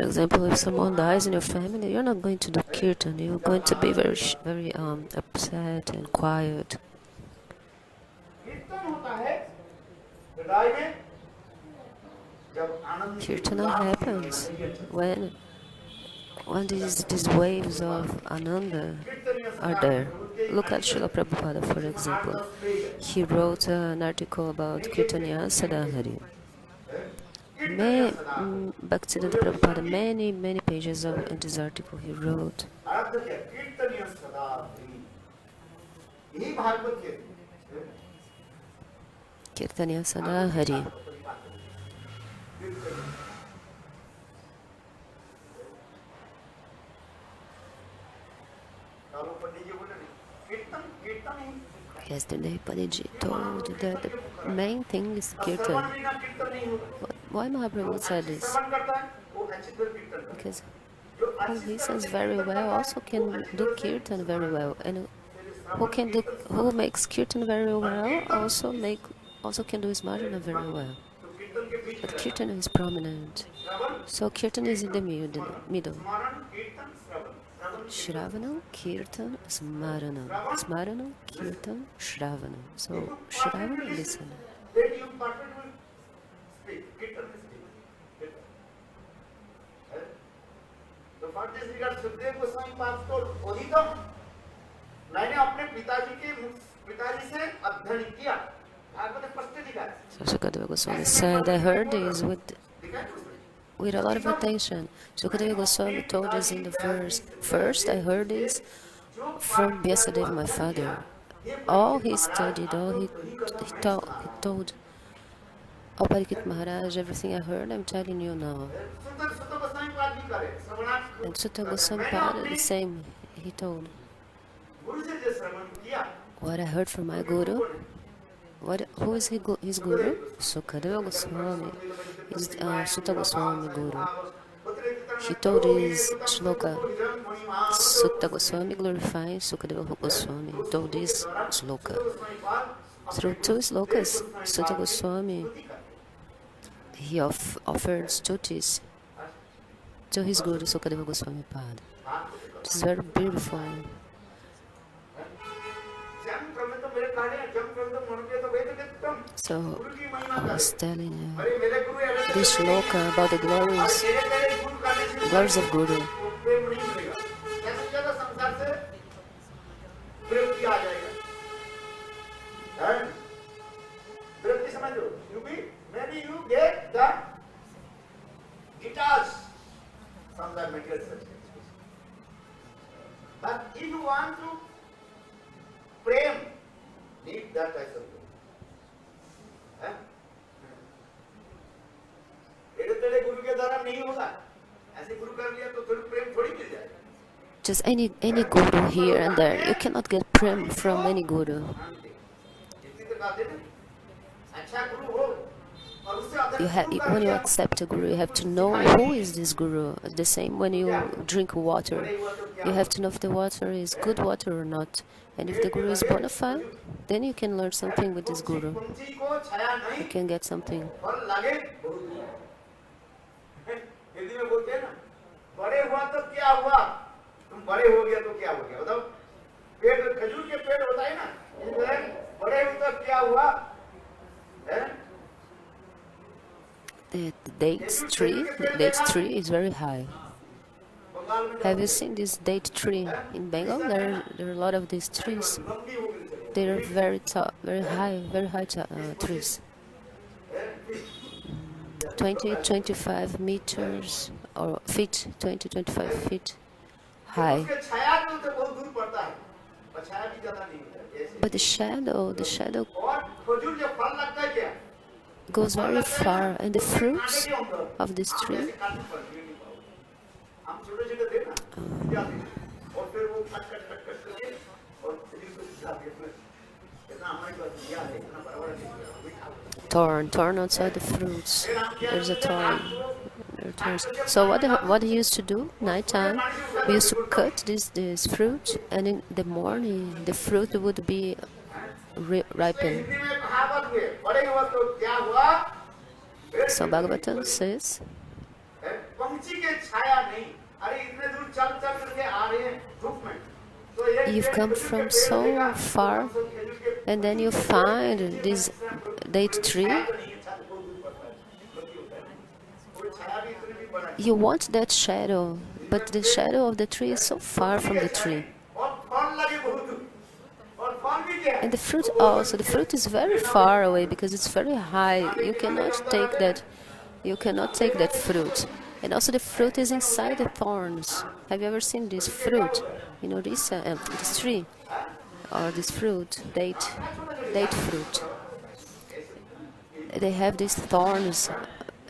example, if someone dies in your family, you're not going to do kirtan. You're going to be very upset and quiet. Kirtana happens when these waves of Ananda are there. Look at Srila Prabhupada, for example. He wrote an article about Kirtanya Sadahari. Bhaktivedanta Prabhupada, many pages in this article he wrote. Kirtanya Sadahari. Yesterday, Panditji told that the main thing is kirtan. Why Mahaprabhu said this? Because who listens very well also can do kirtan very well, and who makes kirtan very well also can do smarana very well. But kirtan is prominent, so kirtan is in the middle. Shravanam, Kirtan, Smaranam. Smaranam, Kirtan, Shravanam. So, Shravana, listen. So, for this regard, Sukdev Goswami Path told, Odhitam, मैंने अपने पिताजी से अध्ययन किया. भागवत में स्पष्ट लिखा है. So, Sukadeva Goswami said, I heard this with a lot of attention. Sukadeva Goswami told us in the verse, first I heard this from Vyasadeva, my father. All he studied, all he told Parikshit Maharaj, everything I heard, I'm telling you now. And Sutta Goswami Pada, the same, he told. What I heard from my Guru, who is his Guru? Sukadeva Goswami. Is Sutta Goswami Guru. He told his shloka. Sutta Goswami glorifying Sukadeva Goswami. He told this shloka. Through two shlokas, Sutta Goswami, he offered stutis to his Guru Sukadeva Goswami Pad. This is very beautiful. So, I was telling you this shloka about the glories of Guru. Maybe you get the guitars from the material substance. But if you want to prem, need that type of thing. Just any guru here and there. You cannot get prem from any guru. When you accept a guru, you have to know who is this guru. The same when you drink water. You have to know if the water is good water or not. And if the guru is bona fide, then you can learn something with this guru. You can get something. The dates tree is very high. Have you seen this date tree in Bengal? There are a lot of these trees. They are very tall, very high trees. 20-25 meters or feet, 20-25 feet high. But the shadow goes very far, and the fruits of this tree torn outside the fruits. There's a thorn. So what he used to do nighttime, we used to cut this fruit, and in the morning the fruit would be ripened. So Bhagavatam says, पंछी के छाया नहीं, अरे इतने दूर चल चल करके आ रहे हैं धूप में, तो एक You've पेड़ come खजूर के from पेड़ देखा, so far, तो खजूर के and then you find this date tree. छाया तो नहीं है, छाया बहुत दूर पड़ता है, बल्कि होता है, वो छाया भी इतनी भी बड़ा है, You want that shadow, but the shadow of the tree is so far from the tree. और फल लगे बहुत दूर, और फल भी क्या है, And the fruit also, the fruit is very far away because it's very high. You cannot take that. You cannot take that fruit. And also the fruit is inside the thorns. Have you ever seen this fruit? You know this tree or this fruit, date fruit. They have these thorns,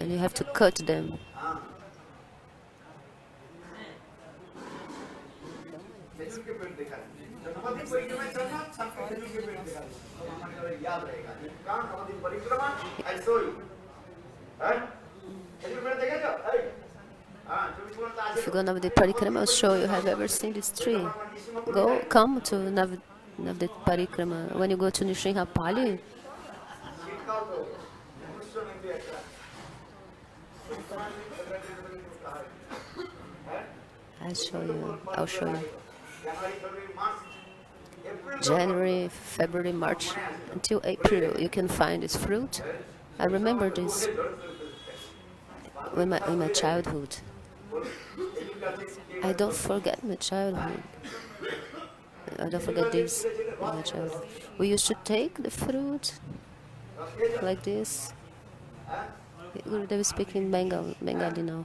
and you have to cut them. खजूर के पेड़ देखा है, जब नवद्वीप परिक्रमा चलना, सबको खजूर के पेड़ देखा है, तो हमारे याद रहेगा, कारण नवद्वीप परिक्रमा ऐसो ही, हैं? खजूर पेड़ देखे जो, है? हाँ, जो भी बोलता है, If you go Navadip Parikrama, I'll show you. Have you ever seen this tree? Come to Navadip Parikrama. When you go to Nishinghapali, छिटकाव तो मनुष्य में भी ऐसा है, परिक्रमा में भी कहा है, हैं? I'll show you. January, February, March, April, January, February, March, until April, you can find this fruit. I remember this in my childhood. I don't forget my childhood. I don't forget this in my childhood. We used to take the fruit like this. Gurudev is speaking Bengali now.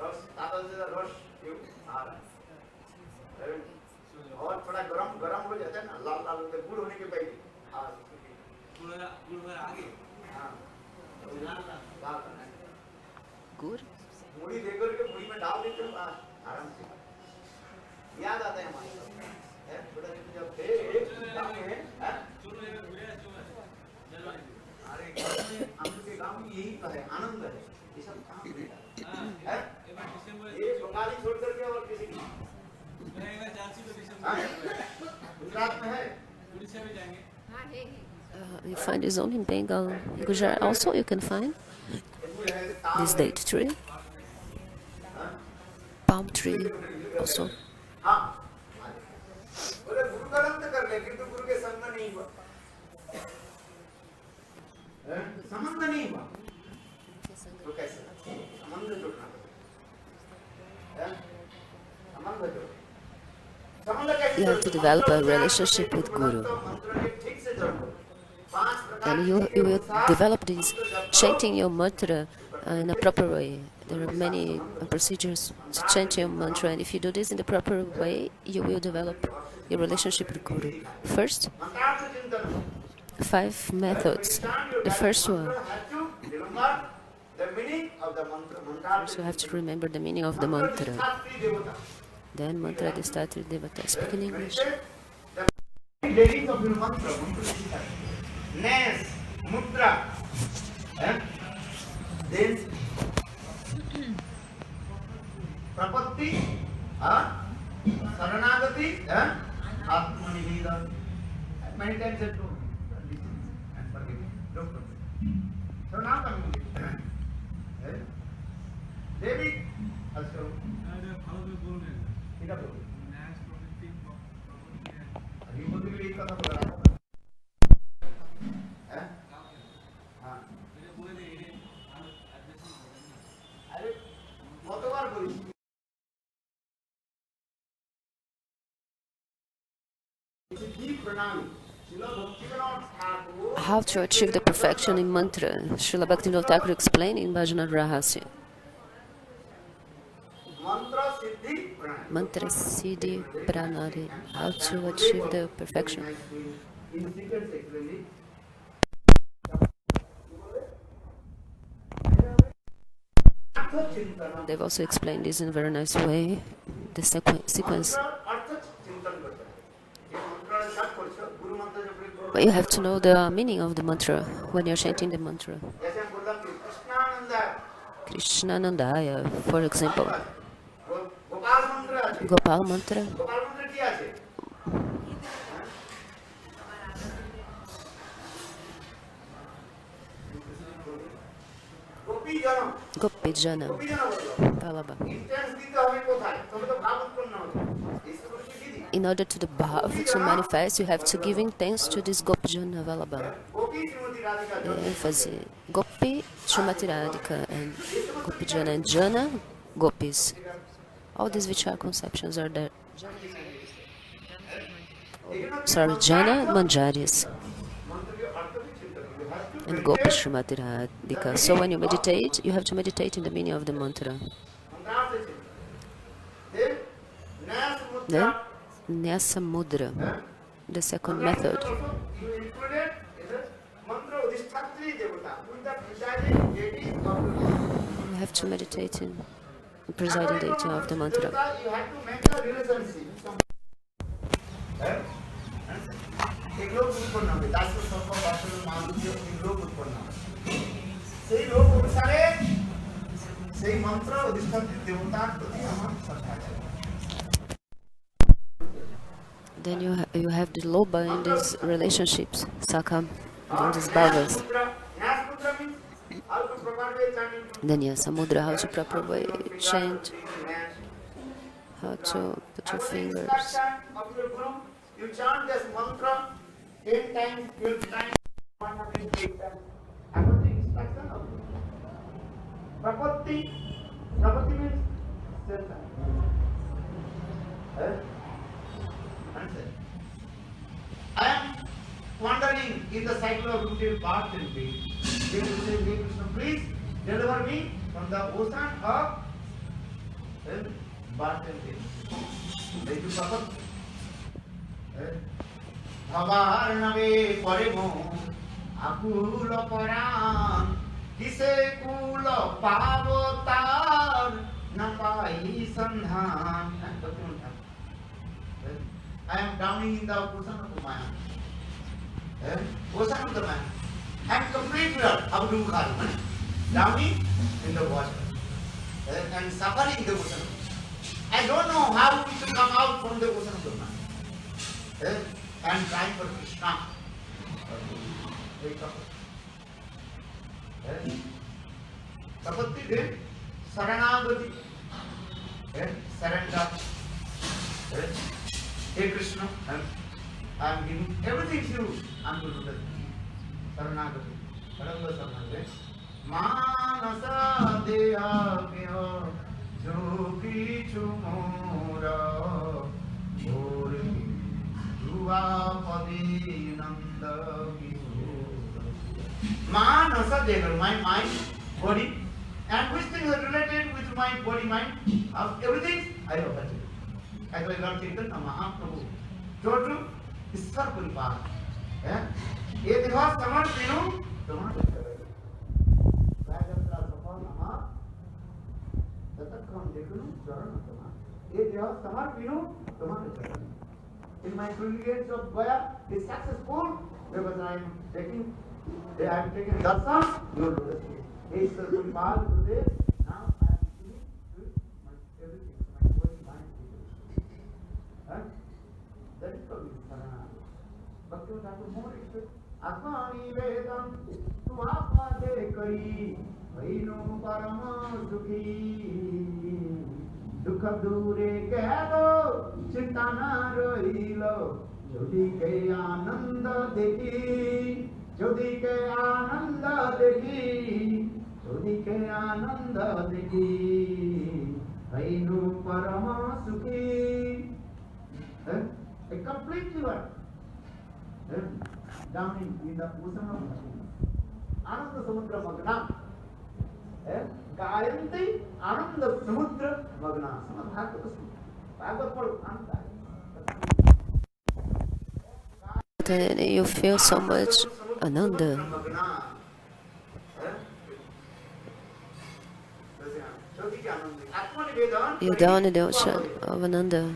रस ताजा ताजा रस ये आ रहा है, और थोड़ा गरम गरम हो जाता है ना, लाल लाल होते गुड़ होने के पहले, हाँ गुड़ आगे, हाँ लाल Good. मूड़ी देकर के मूड़ी में डाल देते हैं, आराम से याद आता है हमारे को, है थोड़ा जब थे गाँव में, हैं अरे हम के गाँव में यही तो है, आनंद है, ये सब काम है, ये बंगाली छोड़ करके और किसी की, गुजरात में है, You find this only in Bengal. In Gujarat also you can find this date tree, palm tree also. हाँ बोले गुरु का रंग कर ले, किंतु गुरु के संग नहीं हुआ, संबंध नहीं हुआ, तो कैसे संबंध जोड़ना, संबंध जोड़, संबंध कैसे You have to develop a relationship with Guru. ठीक से जोड़ो, पांच प्रकार And you will develop this chanting your mantra in a proper way. There are many procedures to chant your mantra, and if you do this in the proper way, you will develop your relationship with Guru. First, मंत्रार्थ चिंतन, 5 methods. The first one, the meaning of the mantra, first you have to remember the meaning of the mantra. Then mantra Distatri Devata. Speak in English. The ladies of your mantra, Nes, Mudra, then Prapatti, Saranagati, Atmanivida. Many times I told listen and forgive me. Don't forget. So now coming to David, also, क्या बोल अभी बोल भी एक कथा बोल रहा हूँ, हैं? हाँ अरे बहुत बार बोली How to achieve the perfection in mantra? Srila Bhaktivinoda Thakur explained in Bhajana Rahasya. Mantra Siddhi Pranali. How to achieve the perfection. They've also explained this in a very nice way. The sequence. But you have to know the meaning of the mantra when you're chanting the mantra. Krishnanandaya, for example. Gopal mantra. Gopi Jana, Valabha. In order to the bhav to manifest, you have to give thanks to this Gopi Jana Valabha. Ênfase Gopi, Srimati Radhika, and Gopi Jana, and Jana, Gopis. All these Vichar conceptions are there. Sorry, Jana, Manjaris, and Gopi, Srimati Radhika. So when you meditate, you have to meditate in the meaning of the mantra. Then, Nyasa Mudra, the second method. You have to meditate in the presiding deity of the mantra. You have to make a relationship. এগুলো উৎপন্ন হবে দাস সর্ব বাসন মানবীয় এগুলো উৎপন্ন হবে সেই লোক অনুসারে সেই মন্ত্র অধিষ্ঠাত্রী দেবতার প্রতি আমার শ্রদ্ধা আছে Then you have the loba in these relationships, sakam, in these bhavas. Then yes, samudra, how to proper way chant, how to put your fingers. You chant this mantra 10 times, 12 times, 108 times. According to the instruction of Prapatti. Prapatti means center. I am wandering in the cycle of routine birth and death. Then you say, "Hey Krishna, please deliver me from the ocean of birth and death." Thank you, Prapatti. भवार नवे परिमो आकुल परान किसे कुल पावतार न पाई संधान I am drowning in the ocean of Maya. Ocean of the Maya. I am completely drowning in the water and suffering in the ocean. I don't know how to come out from the ocean of the Maya. And trying for Krishna. Tapatti did Saranagati. Surrender. Hey Krishna, I am giving everything to you. I am going to do that. Saranagati. Saranagati. Manasa deha meho jo kichu mora bhori Manasa Deha, my mind, body, and which things are related with my body, mind, everything I have touched. As I Lord Chaitanya Mahaprabhu told you, Ishwar Puripar. ये देहा समर्पिनु तुम्हारे चरण। राजंद्रा सफल नमः तत्कम देखनु चरण तुम्हारे। ये देहा समर्पिनु तुम्हारे चरण। In my pilgrimage of Gaya is successful because I am taking darshan, your lotus feet. Hey, Sir Puripal, Gurudev, now I am giving to my everything, my body, mind, spirit. That is called Sarana. Bhakti Thakur more expert. Atmani Vedam, tu apade kari, vainu parama sukhi. दुख दूरे कह दो चिंता न रोई लो ज्योति के आनंद देखी ज्योति के आनंद देखी ज्योति के आनंद देखी वैनु परम सुखी a complete river drowning in the ocean of आनंद समुद्र मग्ना गायन्ति आनंद समुद्र मग्ना भागवत पढ़ो आनंद Then you feel so much ananda. You're down in the ocean of ananda.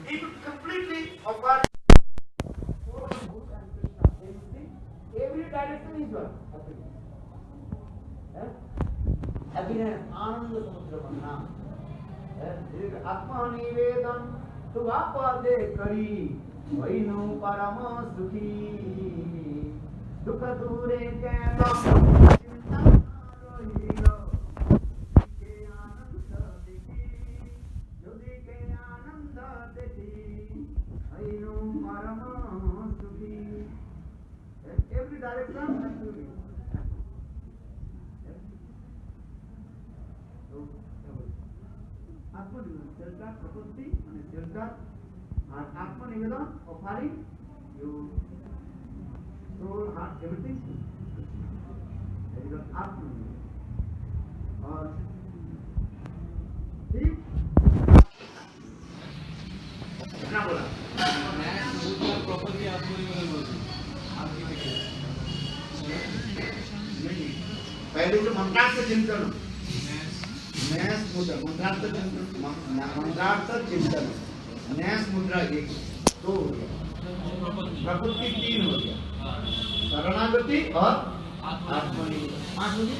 Every direction is one. Happiness, Ananda Samudra Manna. Atma Nivedam Tu Apade Kari Vainu Parama Sukhi Dukha Dure Kena Chinta Rohilo direction and to you. Atmanivedan, shelter, prakriti, and shelter, and Atmanivedan, offering, you soul, heart, everything. That is Atmanivedan. Or ठीक ना बोला property आत्मनिवेदन बोलते नहीं पहले जो मंत्रार्थ चिंतन न्यास मुद्रा मंत्रार्थ चिंतन न्यास मुद्रा एक दो हो गया प्रकृति तीन हो गया शरणागति और आत्मनिवेदन पांच हो गया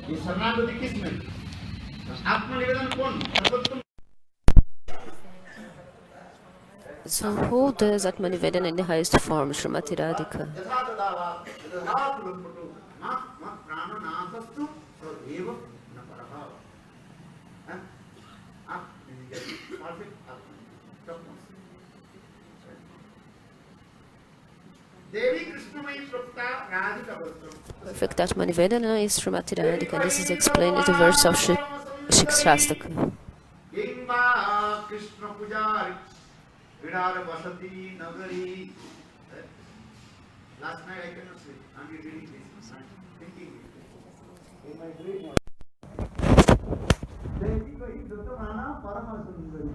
ये शरणागति किसमें आत्मनिवेदन कौन So who does Atmanivedan in the highest form, Srimati Radhika? Perfect Atmanivedana is Srimati Radhika. This is explained in the verse of Shikshastaka. Last night I cannot sleep. I'm reading this. I'm thinking in my dream. Devi ko hi Duttamana Paramasundari.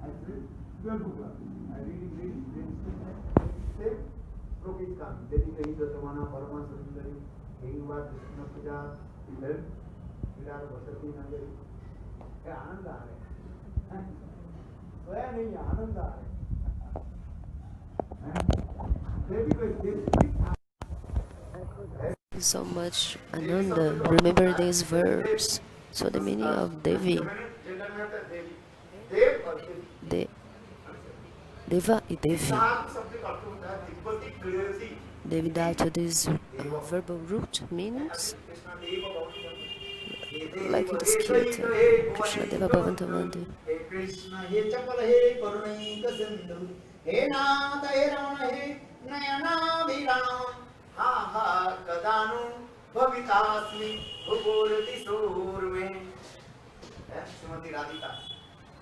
Actually, 12 books. I reading. Say, Prokit Khan. Devi ko hi Duttamana Paramasundari. Hingva Krishna Puja. Virar Vasati Nagari. क्या आनंद आ रहा है सोया नहीं आनंद आ रहा है So much Ananda. Remember this verse. So the meaning of Devi. Deva and Devi. Devi Dhatu, this verbal root means like it is Kirtan, Krishna Deva Bhavantavandi. Krishna he chapala he karunai kasindhu he naata he ramana he nayana viram ha ha kadanu bhavitasmi bhupurati surme. Srimati Radhika,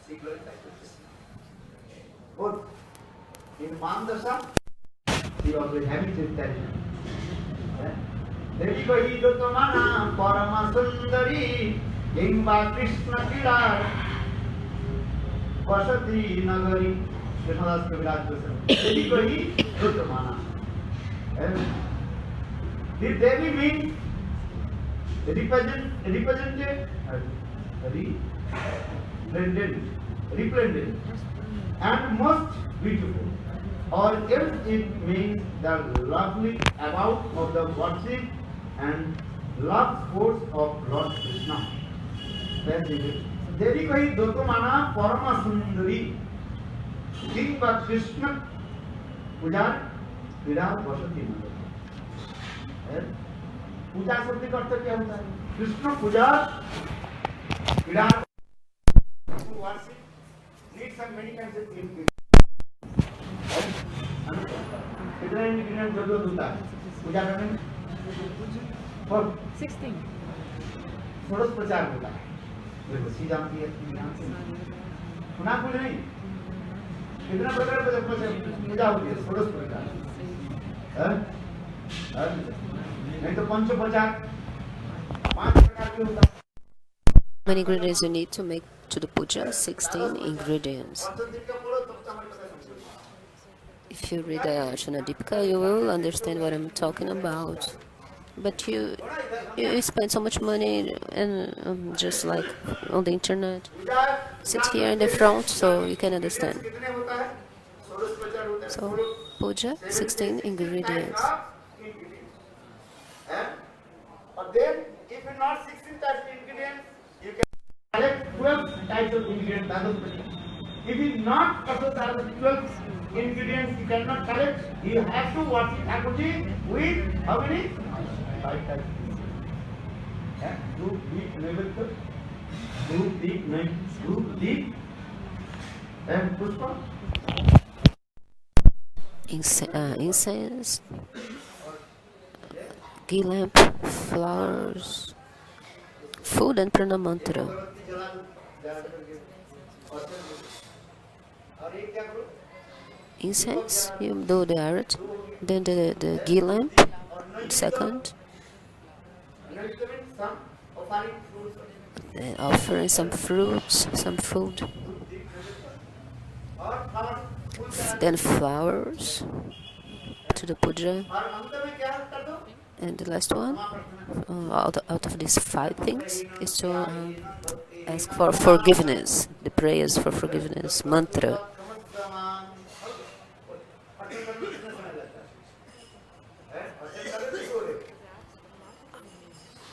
she glorified Krishna. Both in Mandasa, she always having this tension. Devi ko hi Duttamana Paramasundari Hingva Krishna Kirar Vasati Nagari Krishnadas Kaviraj Krishna Devi ko hi Duttamana. Did Devi mean resplendent and most beautiful, or else it means the lovely about of the worship and love sports of Lord Krishna. Devi ko hi Duttamana Paramasundari Hingva Krishna Pujar Virar Vasati Nagari. पूजा शब्द का अर्थ क्या होता है? Krishna puja virat worship needs some many kinds of ingredients. कितने ingredient जरूरत होता है पूजा करने में? 16. षोडश प्रचार होता है. देखो सीधा की है सुना कुछ नहीं. कितना प्रकार का पूजा होती है? षोडश प्रकार. नहीं तो पंचोपचार 5 प्रकार के होता है. How many ingredients you need to make to the puja? 16 ingredients. If you read the Archana Deepika, you will understand what I'm talking about. But you spend so much money and just like on the internet, sit here in the front so you can understand. So puja, 16 ingredients. But then, if you not 16 types of ingredients, you can collect 12 types of ingredients. If you not also 12 ingredients, you cannot collect. You have to work it according with how many? 5 types. Do wheat, धूप दीप नहीं, धूप दीप and पुष्प, incense, ghee lamp, flowers, food, and prana mantra. अगरबत्ती जला दो, जला करके, और एक क्या करो, Incense, you do the arati, then the ghee lamp, second, next to it some offering fruits, then offering some fruits, some food, और flowers, फूल चढ़ा then flowers to the puja, दो, और अंत में क्या कर दो, and the last one, out of these 5 things, is to ask for forgiveness, the prayers for forgiveness, mantra.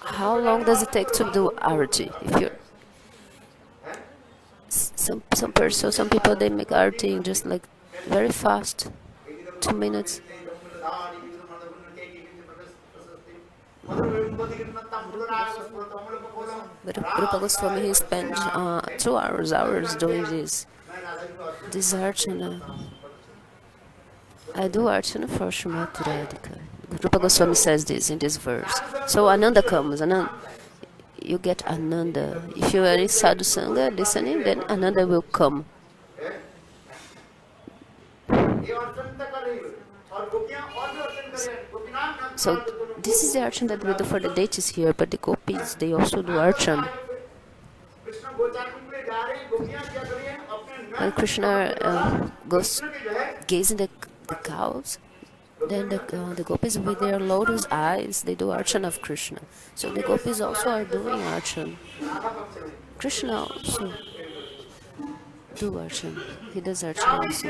How long does it take to do arati? If you're some people they make arati in just like very fast, 2 minutes. But Rupa Goswami he spent 2 hours doing this archana. I do archana for Srimati Radhika. Rupa Goswami says this in this verse. So Ananda comes, you get Ananda. If you are in sadhu sangha listening, then Ananda will come. So this is the archan that we do for the deities here, but the gopis they also do archan. When Krishna goes gazing the cows, then the gopis with their lotus eyes they do archan of Krishna. So the gopis also are doing archan. Krishna also do archan. He does archan also.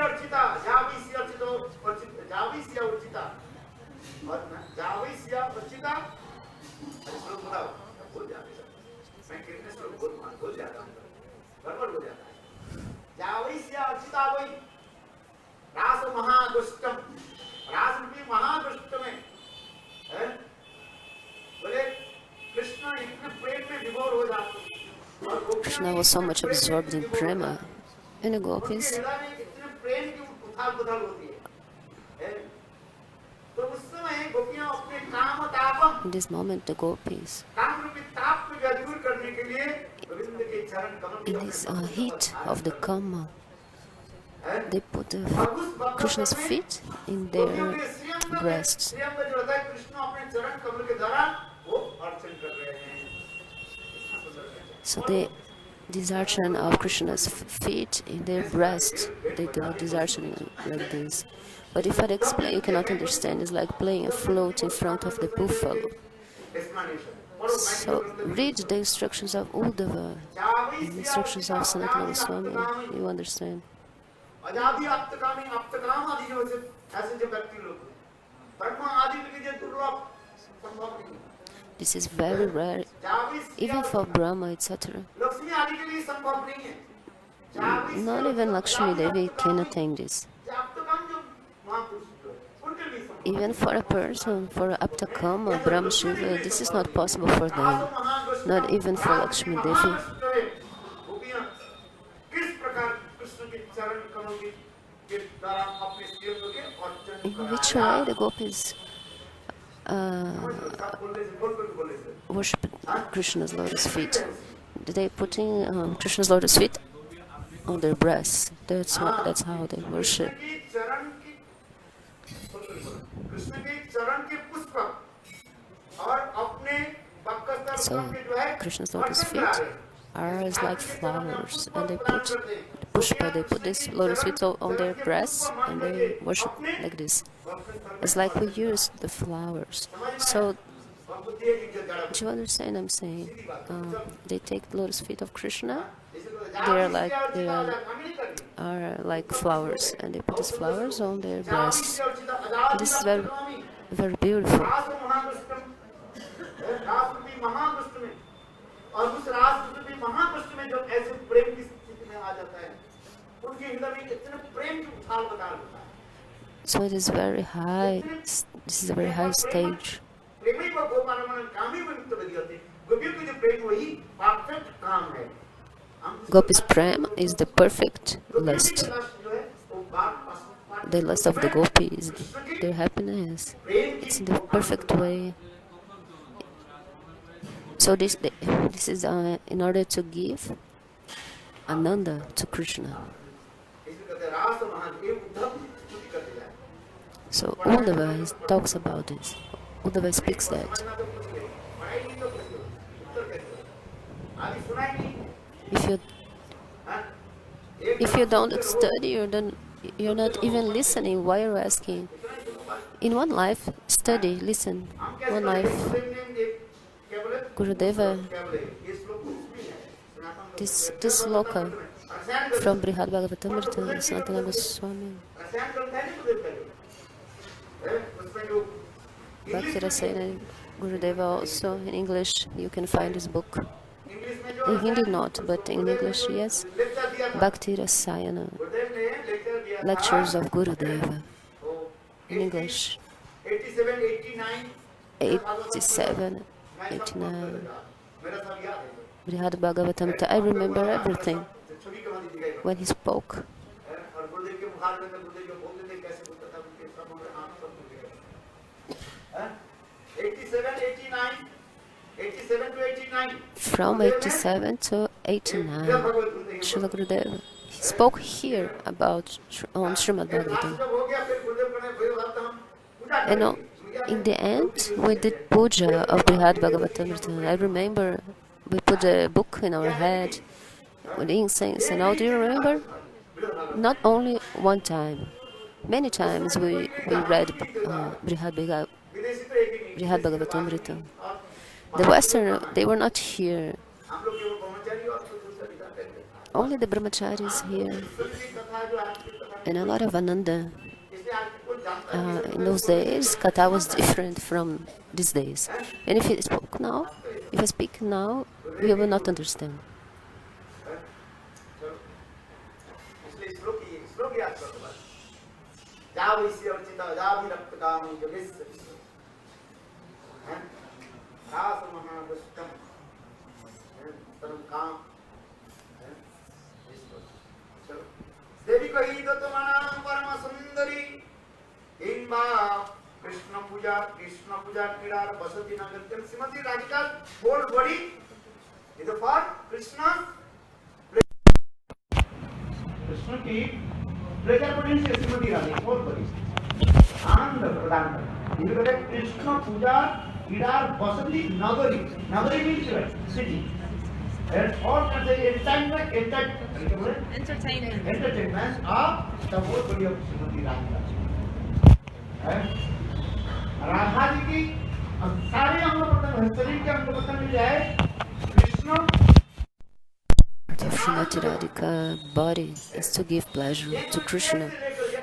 Krishna was so much absorbed in prema, and the gopis. In this moment, the gopis, in this heat of the kama, they put Krishna's feet in their breasts. So this archan of Krishna's feet in their breasts, they do this archan like this. But if I explain, you cannot understand. It's like playing a float in front of the buffalo. So read the instructions of Uddhava, the instructions of Sanatana Goswami, you understand. This is very rare, even for Brahma, etc. Not even Lakshmi Devi can attain this. Even for a person, for Aptakama, Brahma Shiva, this is not possible for them. Not even for Lakshmi Devi. In which way the gopis worship Krishna's lotus feet? They putting Krishna's lotus feet on their breasts. That's how they worship. So Krishna's lotus feet are as like flowers, and they put pushpa. They put this lotus feet on their breasts, and they worship like this. It's like we use the flowers. So do you understand? I'm saying they take the lotus feet of Krishna. They are like flowers, and they put these flowers on their breasts. This is very, very beautiful. So it is very high. This is a very high stage. काम है। Gopi's prem is the perfect lust. The lust of the gopis, their happiness. It's in the perfect way. So this is in order to give Ananda to Krishna. So Uddhava talks about this. Uddhava speaks that. If you don't study, you're not even listening. Why you're asking? In one life, study, listen. One life, Gurudeva, this sloka from Brihad Bhagavatamrita, Sanatana Goswami, Bhakti Rasayana Gurudeva also in English. You can find this book. In Hindi not, but in English yes. Bhakti Rasayana, Lectures of Gurudeva. In English. 87, 89. Brihad Bhagavatamrita. I remember everything when he spoke. From 87 to 89, Srila Gurudeva, he spoke here about on Srimad Bhagavatam. And in the end, we did puja of Brihad Bhagavatamrita. I remember we put the book in our head with incense and all. Do you remember? Not only one time, many times we read Brihad Bhagavatamrita. The Western, they were not here. Only the brahmacharis here. And a lot of Ananda. In those days, Katha was different from these days. And if I speak now, we will not understand. देवी कही तो तुम्हारा परम सुंदरी इनबा कृष्ण पूजा क्रीड़ा बसती नगर श्रीमती राधिका बोल बड़ी इधर पर कृष्ण की प्लेजर बड़ी से श्रीमती राधिका बोल बड़ी आनंद प्रदान कर इधर कृष्ण पूजा क्रीड़ा बसती नगरी means city and all kinds of entertainment of the whole body of Srimati Radhika. Radha ji की सारे अंग पतन शरीर के अंग पतन मिल जाए Krishna Srimati Radhika body is to give pleasure to Krishna.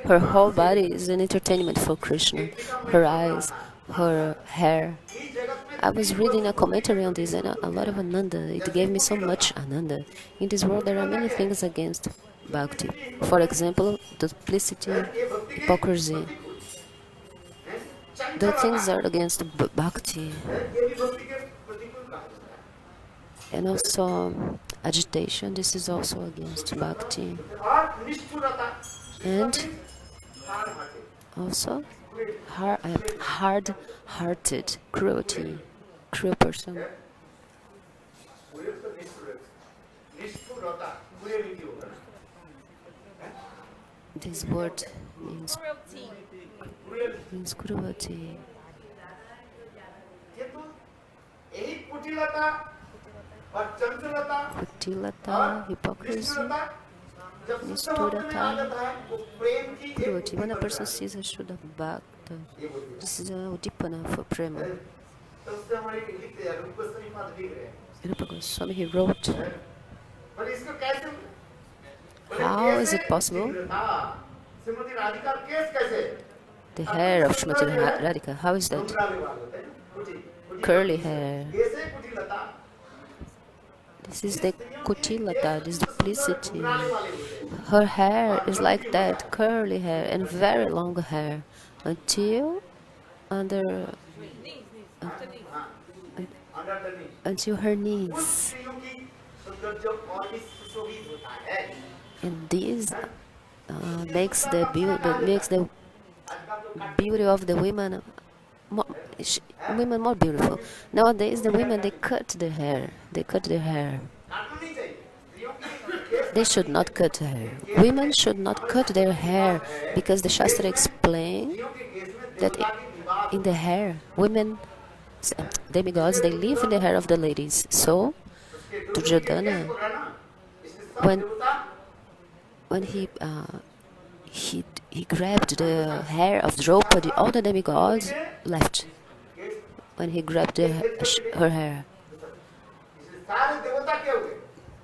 Her whole body is an entertainment for Krishna. Her eyes, her hair. I was reading a commentary on this and a lot of Ananda. It gave me so much Ananda. In this world there are many things against Bhakti. For example, duplicity, hypocrisy. The things are against Bhakti. And also agitation, this is also against Bhakti. And also hard-hearted, cruelty, cruel person. This word means cruelty. Kutilata, hypocrisy, nisturata, cruelty. When a person sees a Shuddha Bhakta, this is a Udipana for prema. Rupa Goswami, he wrote, how is it possible? The hair of Srimati Radhika, how is that? Curly hair. This is the kutilata, this duplicity. Her hair is like that, curly hair and very long hair, until until her knees. सौंदर्य और भी सुशोभित होता है। And this हैं? makes the आजकल तो beauty of the women more, women more beautiful. Nowadays, the women they cut their hair. They cut their hair. काटना नहीं चाहिए, स्त्रियों की केस They काटना should नहीं not चाहिए। cut their hair. Women should not cut their hair because the Shastra explain स्त्रियों के केस में that देवता की निवास in the hair, women, demigods, they live in the hair of the ladies. So, उसके case Duryodhana, बोल रहा है ना, इसलिए सब when देवता when he grabbed the hair of Draupadi, all the demigods left. Case When he grabbed her hair, इसलिए सारे देवता क्या हुए?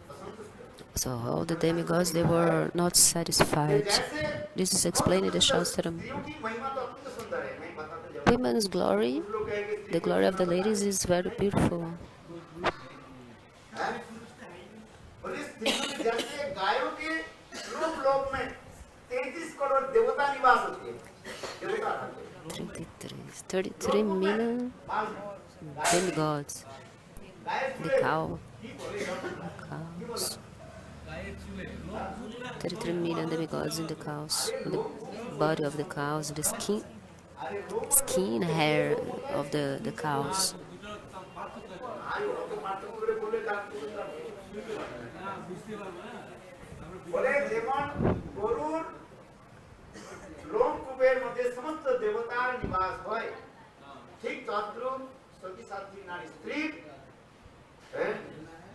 असंतुष्ट। so all the demigods they were not satisfied. जैसे This is explained in the Shastram. स्त्रियों की महिमा तो अत्यंत सुंदर है, मैं बताता जाऊँ। Women's glory, लोग कहेंगे स्त्री the glory of the ladies is very beautiful. हैं? बोले स्त्रियों के जैसे गायों के लोक में 33 करोड़ देवता निवास होती है। देवता रहते हैं। 33 million बाल demigods. गाय The चूहे cow, की बोले cows. 33 million demigods in the cows, in the body of the cows, the skin hair of the cows. बोले जेमन गरुड़ लोम कुबेर मध्य समस्त देवतार निवास হয় ঠিক তদ্রূপ সতী সাধ্বী নারী স্ত্রী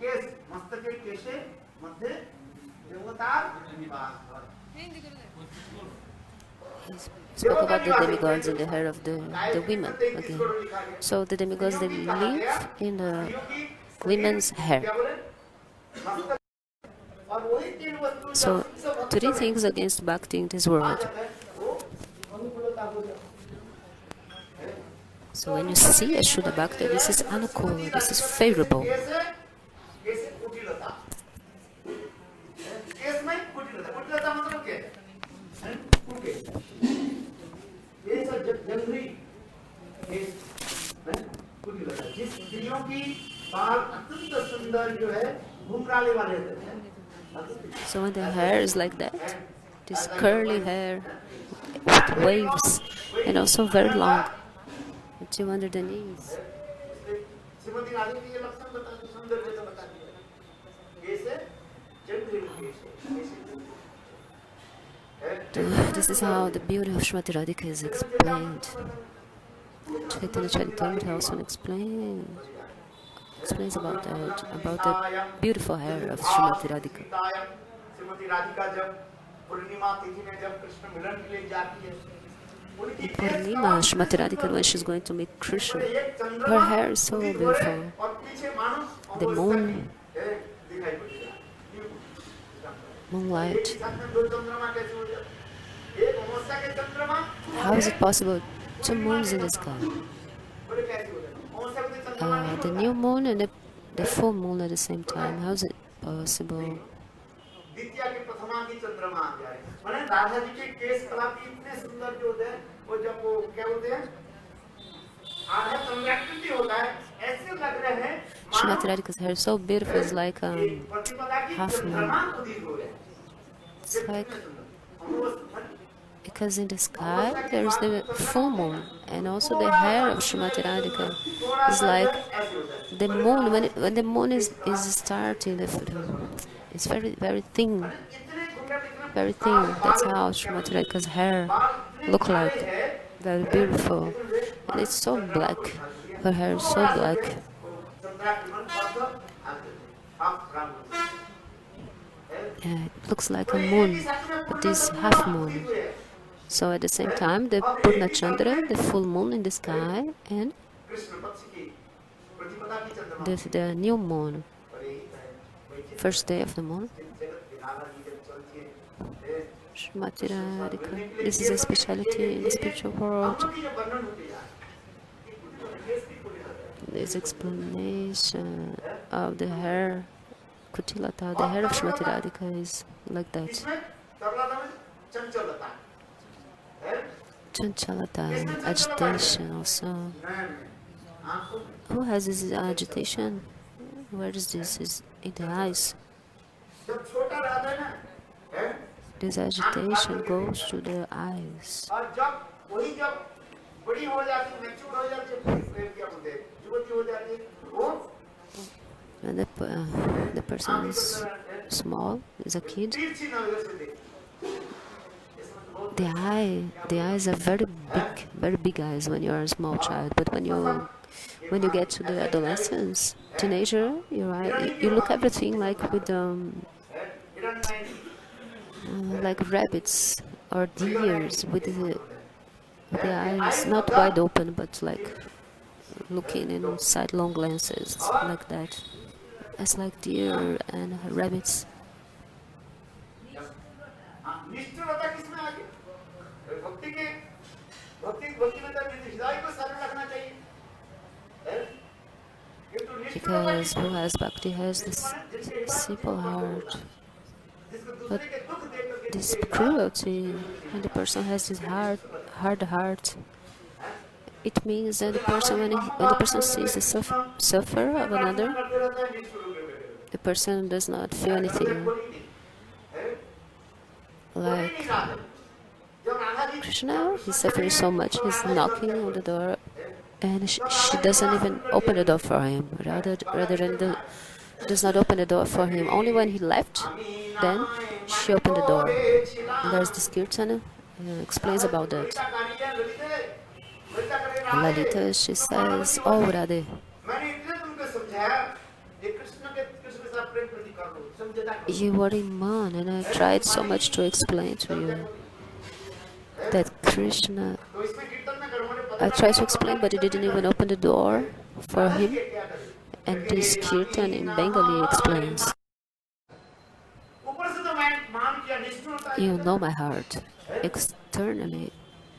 কেশ মস্তকের কেশে মধ্যে দেবতার নিবাস হয় He spoke about the demigods in the hair of the women again. So the demigods they live in the women's hair. क्या बोले मस्तक और वही तीन वस्तु So three things against bhakti in this world. वो अनुकूलता हो जाए So when you see a Shuddha Bhakti, this is anukula, this is favorable. कैसे कैसे कुटिलता केस में कुटिलता मतलब क्या है कुटे ये सब जंगली केस है कुटिलता जिस स्त्रियों की बाल अत्यंत सुंदर जो है घुंघराले वाले होते हैं So when the hair is like that, this curly hair with waves and also very long until under the knees. Shrimati रानी की ये लक्षण बता दी सौंदर्य बता दिया कैसे जंगली case This is how the beauty of Srimati Radhika is explained. Chaitanya Charitamrita also explains about the beautiful hair of Srimati Radhika. Shrimati Radhika जब पूर्णिमा तिथि में जब कृष्ण मिलन के लिए जाती है उनकी Purnima, Srimati Radhika, when she's going to meet Krishna, her hair is so beautiful. और पीछे मानो The moon, दिखाई पड़ेगा moonlight. एक साथ में दो चंद्रमा कैसे हो जाते एक अमावस्या के चंद्रमा How is it possible? Two moons in the sky. बोले कैसे हो जाते अमावस्या के चंद्रमा The new moon and the full moon at the same time. How is it possible? द्वितीया के प्रथमांगी चंद्रमा आ जाए माने राधा जी के केस कलापी इतने सुंदर जो होते हैं वो जब वो क्या होते हैं आधा चंद्राकृति होता है ऐसे लग रहे हैं Srimati Radhika's hair is so beautiful, it's like प्रतिपदा की half moon. चंद्रमा उदित हो गए It's like because in the sky there is the full moon, and also the hair of Srimati Radhika is like the moon when the moon is starting. It's very thin, very thin. That's how Srimati Radhika's hair look like, very beautiful, and it's so black. Her hair is so black. Yeah, it looks like a moon, but this half moon. So at the same time, the Purna Chandra, the full moon in the sky, and the new moon, first day of the moon. Srimati Radhika. This is a specialty in the spiritual world. This explanation of the hair, Kutilata, the hair of Srimati Radhika is like that. Chanchalata, agitation also. Who has this agitation? Where is this? Is in the eyes. जब छोटा रहता है ना, हैं? This agitation goes to the eyes. और जब बड़ी हो जाती है, मैच्योर हो जाती है, क्या बोलते हैं, युवती हो जाती है, वो When the person is small, is a kid, तीरछी नजर से देखती the eyes are very big eyes when you're a small child. But when you get to the adolescence, teenager, you look everything like with है, हिरण्मय like rabbits or deers with the eyes not wide open but like looking inside long lenses like that. It's like deer and rabbits. निष्ठुरता किसमें आ गई? भक्ति में तो हृदय को सरल रखना चाहिए, हैं? किंतु निष्ठुरता Because who has bhakti has this simple heart. But दूसरे के दुख देख करके this cruelty, when the person has this hard heart, it means that the person, when the person sees the suffer of another, करते रहता है, निष्ठुर होकर बैठे रहते the person does not feel anything. हैं, बोल ही नहीं, हैं? बोल ही Like नहीं रहा है। जब Radha ji Krishna, he's suffering so much, he's knocking on the door, and she doesn't even open the door for him. Rather than does not open the door for him. Only when he left, then she opened the door. And there's this kirtana explains about that. Lalita, she says, "Oh Radhe, मैंने इतने तुमको समझाया कि कृष्ण के साथ प्रेम प्रति कर लो, समझता करो। you were in man, and I tried so much to explain to you that Krishna." तो इसमें कीर्तन में करो, मुझे पता I tried to explain, but he didn't even open the door for him. है क्या करे। And this kirtan in Bengali explains, ऊपर से तो मैं मान किया निष्ठुरता, "You know my heart." Externally,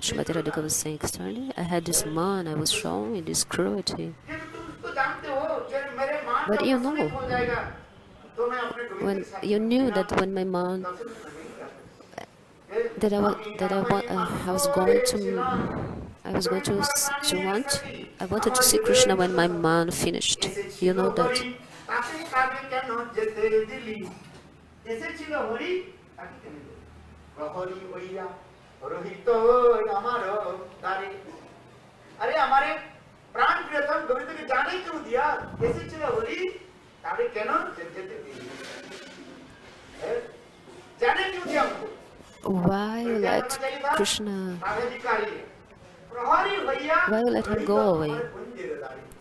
Srimati Radhika was saying, externally, I had this man, I was showing this cruelty. क्योंकि तुम तो जानते हो जब मेरे मान But का you प्रश्न know, हो जाएगा, तो मैं अपने गोविंद when के साथ you knew that when my man, दर्शन नहीं कर सकता। that I was going to I wanted to see Krishna when my man finished. You know that. ताकि कागे क्या न जैसे दिल्ली, जैसे चिलो हरी, ताकि क्या नहीं, प्रहरी भैया, रोहित हमारो दारी, अरे हमारे प्राण प्रियतम गोविंद के जाने क्यों दिया? जैसे चिलो हरी, ताकि क्या न जैसे दिल्ली, जाने क्यों दिया हमको? Why you let Krishna? Why you let him go away?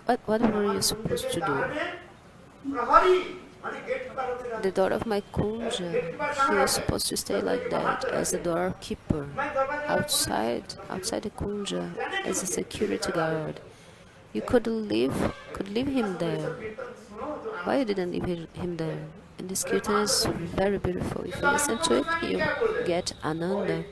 What were you supposed to do? The door of my kunja, he was supposed to stay like that as a doorkeeper outside the kunja as a security guard. You could leave him there. Why you didn't leave him there? And this kirtan is very beautiful. If you listen to it, you get ananda.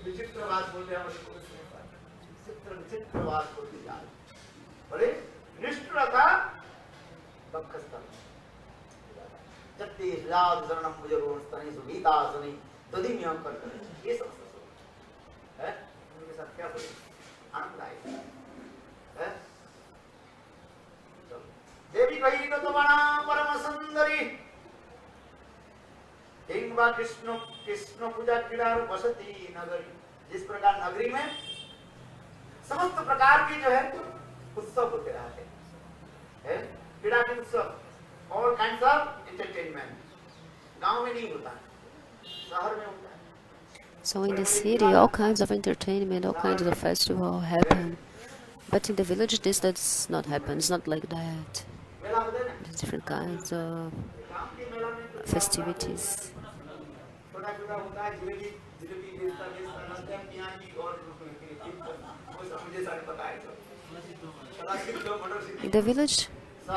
देवी कही तो तुम्हारा परम सुंदरी हिंगवा कृष्ण पूजा क्रीड़ा बसती नगरी, जिस प्रकार नगरी में समस्त प्रकार की जो है उत्सव होते रहते हैं, क्रीड़ा के उत्सव, ऑल काइंड्स ऑफ एंटरटेनमेंट, गांव में नहीं होता, शहर में होता है। So in the city, all kinds of entertainment, all kinds of festival happen. But in the village, this does not happen. It's not like that. There's different kinds of festivities. In the village, there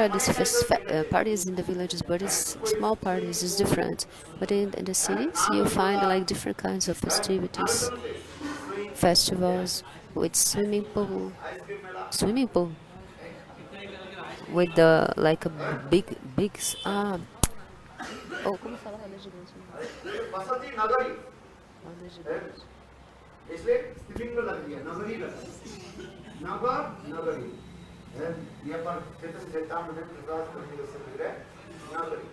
are these parties in the villages, but it's small parties, it's different. But in the cities, you find like different kinds of festivities, festivals with swimming pool, with the like a big oh, como fala roda gigante? Roda gigante. इसलिए स्त्रीलिंग लग गया, नगरी लग गया, नगर नगरी, यहाँ पर चेतन चेतावनी प्रकाश करने का समय है ना करें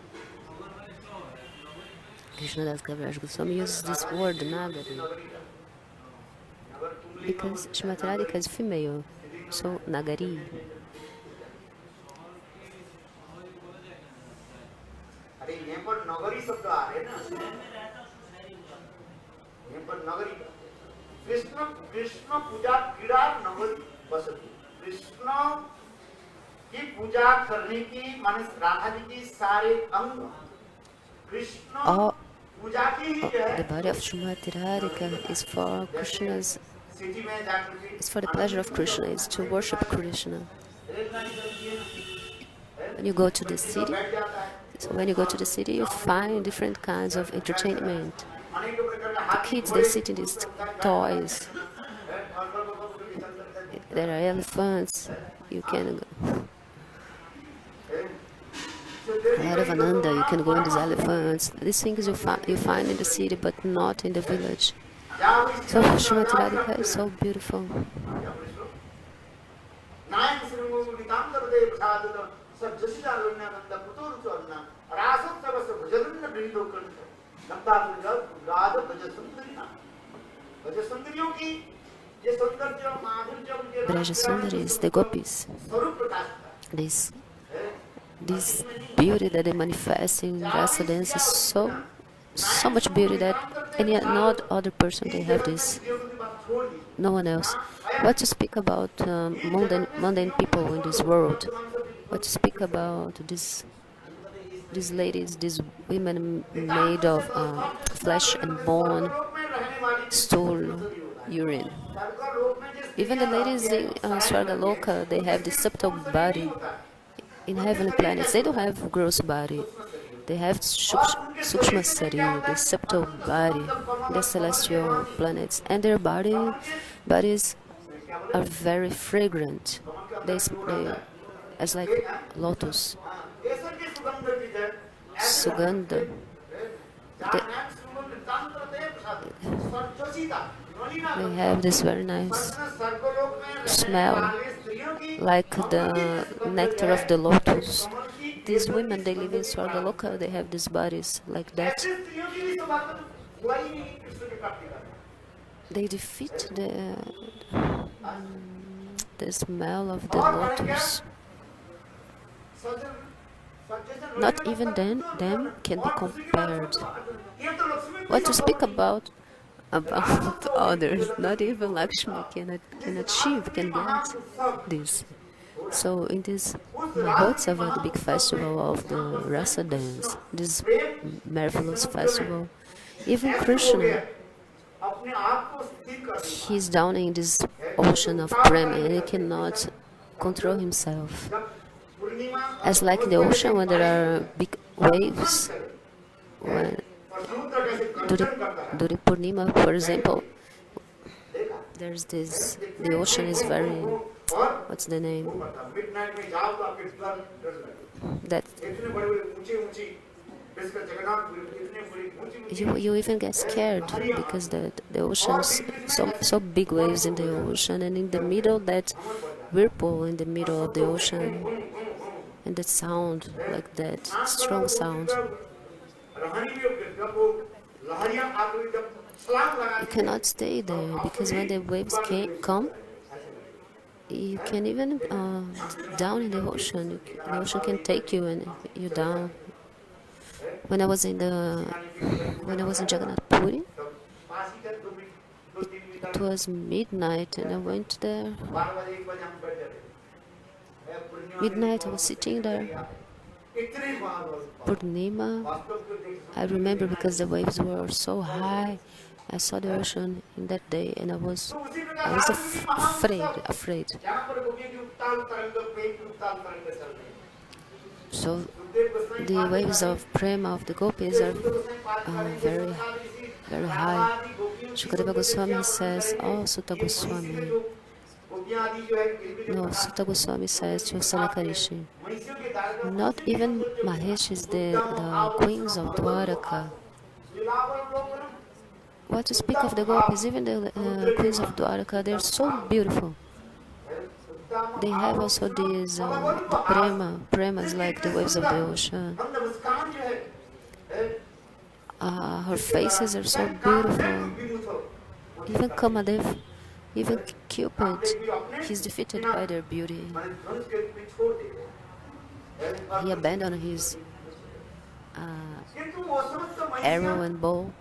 Krishnadas Kaviraj Goswami uses this word Nagari because Srimati Radhika is female, so Nagari. अरे यहाँ पर नगरी शब्द आ रहे ना यहाँ पर नगरी कृष्ण कृष्ण पूजा क्रीड़ा नगरी बसती कृष्ण की पूजा करने की माने राधा जी की सारे अंग कृष्ण पूजा की ही है The body of Srimati Radhika is for Krishna's, it's for the pleasure of Krishna, it's to worship Krishna. When you go to the city, you find different kinds of entertainment. The kids, they sit in these toys. There are elephants. You can go. A lot of ananda. You can go in these elephants. These things you find in the city, but not in the village. So Srimati Radhika is so beautiful. Braja Sundaris, the gopis, this beauty that they manifest in rasa dance is so much beauty that any not other person they have this. No one else. What to speak about mundane people in this world? What to speak about these ladies, these women made of flesh and bone, stool, urine. Even the ladies in Swargaloka, they have this subtle body. In heavenly planets, they don't have gross body. They have Sukshma Sari, the subtle body, the celestial planets, and their bodies are very fragrant. They as like lotus, Sugandha. They have this very nice smell, like the nectar of the lotus. These women, they live in Swargaloka, they have these bodies like that. They defeat the smell of the lotus. Not even them can be compared. What to speak about others? Not even Lakshmi can achieve, can get this. So in this Mahotsava, the big festival of the rasa dance, this marvelous festival, even Krishna, he's down in this ocean of prema and he cannot control himself. As like in the ocean when there are big waves, during Purnima, for example, there's this, the ocean is very, what's the name? That you even get scared because the ocean's so big waves in the ocean, and in the middle that whirlpool in the middle of the ocean, and that sound like that strong sound. You cannot stay there because when the waves come, you can even down in the ocean. The ocean can take you and you're down. When I was in Jagannath Puri, it was midnight and I went there. Midnight, I was sitting there. Purnima, I remember because the waves were so high. I saw the ocean in that day and I was afraid. So the waves of prema of the gopis are very, very high. Shukadeva Goswami says, oh, Sutta Goswami. No, Sutta Goswami says to Sanakarishi, not even Mahesh is the queens of Dwaraka. What to speak of the gopis, even the queens of Dwaraka, they're so beautiful. They have also these premas like the waves of the ocean. Her faces are so beautiful. Even Kamadev, even Cupid, he's defeated by their beauty. He abandoned his arrow and bow,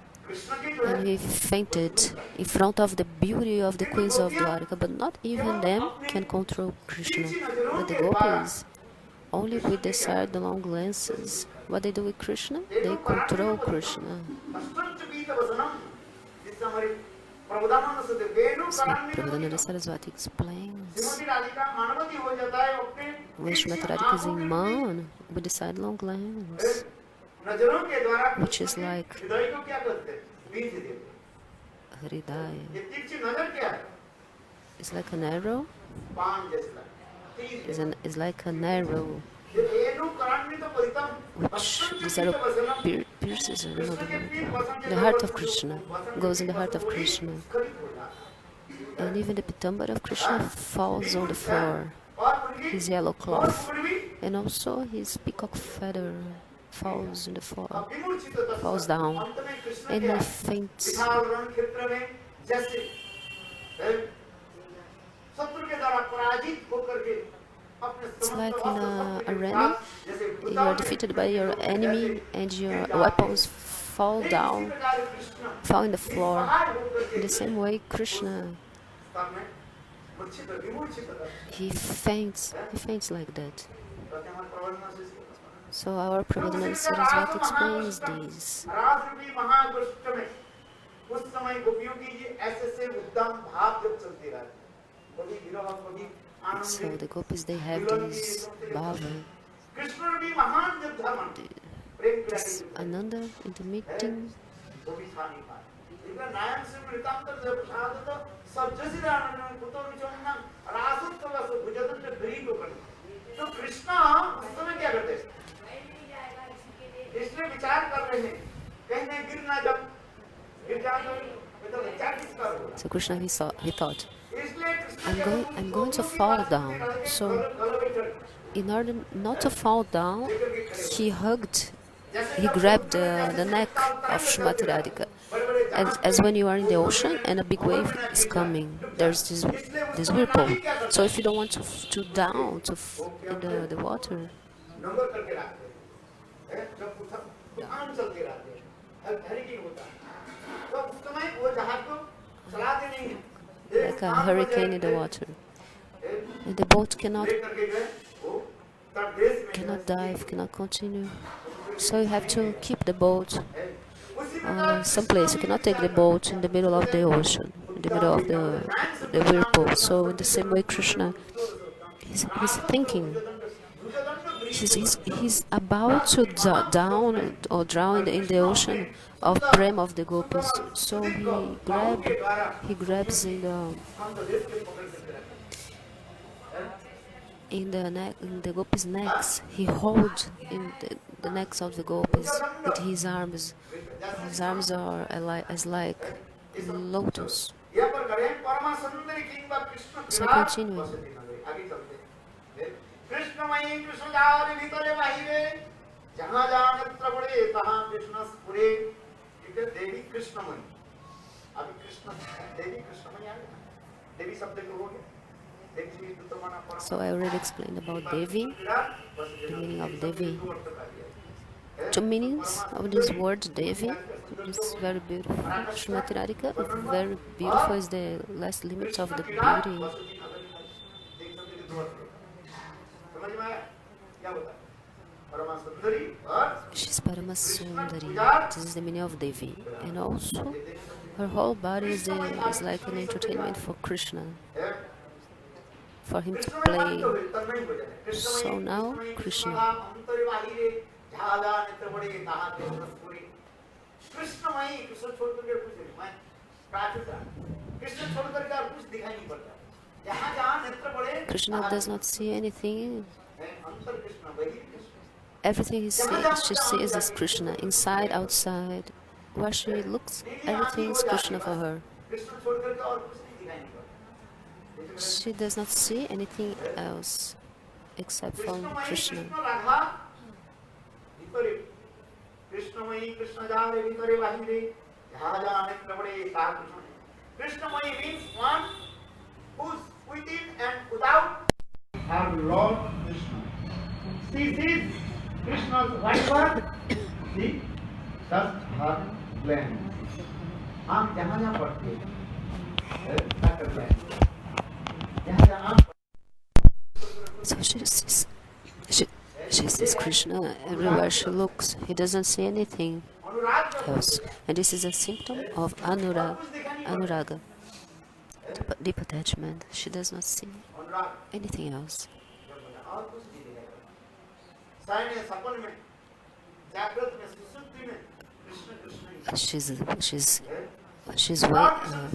and he fainted in front of the beauty of the queens of Dwarka. But not even them can control Krishna. But the gopis, only with the sidelong glances, what they do with Krishna, they control Krishna. So Prabhupada Saraswati explains, when Srimati Radhika is in man with the sidelong glance, which is like Hridaya, it's like an arrow. It's like an arrow, which this arrow pierces the heart of Krishna, goes in the heart of Krishna. And even the pitambara of Krishna falls on the floor, his yellow cloth, and also his peacock feather falls in the floor, falls down, and he faints. It's like in an arena, you are defeated by your enemy and your weapons fall down, fall in the floor. In the same way, Krishna, he faints like that. So our Prabhupada Saraswati explains this. So the gopis, they have this bhava, this Ananda in the meeting. So Krishna, he thought, I'm going to fall down. So in order not to fall down, he grabbed the neck of Srimati Radhika. As when you are in the ocean and a big wave is coming, there's this whirlpool. So if you don't want to down in the water, like a hurricane in the water, and the boat cannot dive, cannot continue. So you have to keep the boat someplace. You cannot take the boat in the middle of the ocean, in the middle of the whirlpool. So in the same way, Krishna, he's thinking, he's about to down or drown in the ocean of prema of the gopis. So he grabs in the gopis' necks. He holds in the necks of the gopis with his arms. His arms are as like lotus. So continuing. So I already explained about Devi, the meaning of Devi. Two meanings of this word Devi is very beautiful. Srimati Radhika, very beautiful, is the last limit of the beauty. She's Paramasundari. This is the meaning of Devi. And also, her whole body is like an entertainment for Krishna, for him to play. So now, Krishna. Krishna does not see anything. Everything she sees is Krishna, inside, outside. Where she looks, everything is Krishna for her. She does not see anything else except from Krishnamayi, Krishna. Krishna Radha, ভিতরে কৃষ্ণময়ী কৃষ্ণ যারে ভিতরে বাহিরে যাহা জানে প্রবড়ে তাহা Krishna Krishnamayi means one who's within and without our Lord Krishna. She sees Krishna's right word, she does her plan. हम जहाँ जहाँ पढ़ते हैं कर plan जहाँ जहाँ So she sees Krishna everywhere she looks. He doesn't see anything else. And this is a symptom of anuraga, deep attachment. She does not see anything else.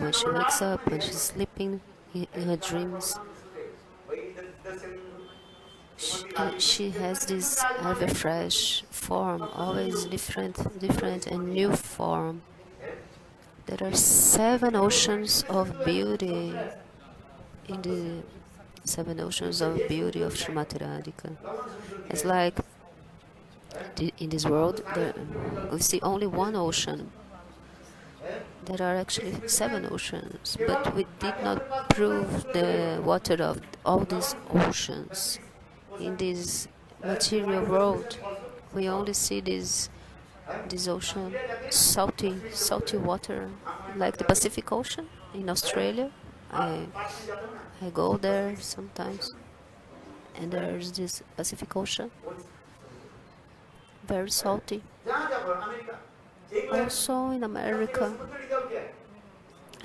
When she wakes up, when she's sleeping in her dreams, she has this ever fresh form, always different and new form. There are 7 oceans of beauty in the 7 oceans of beauty of Srimati Radhika. It's like in this world we see only one ocean. There are actually 7 oceans, but we did not prove the water of all these oceans. In this material world, we only see this ocean, salty water, like the Pacific Ocean in Australia. I go there sometimes, and there's this Pacific Ocean, very salty. Also in America,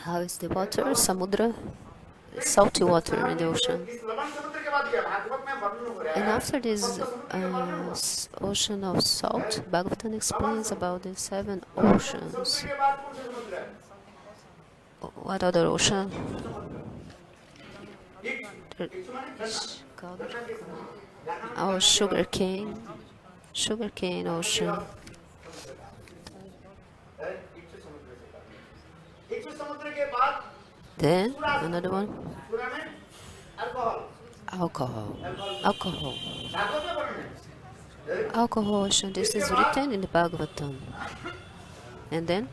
how is the water? Samudra, salty water in the ocean. And after this ocean of salt, Bhagavatam explains about the 7 oceans. What other ocean? Our sugarcane ocean. Then another one. Alcohol ocean. This is written in the Bhagavatam. And then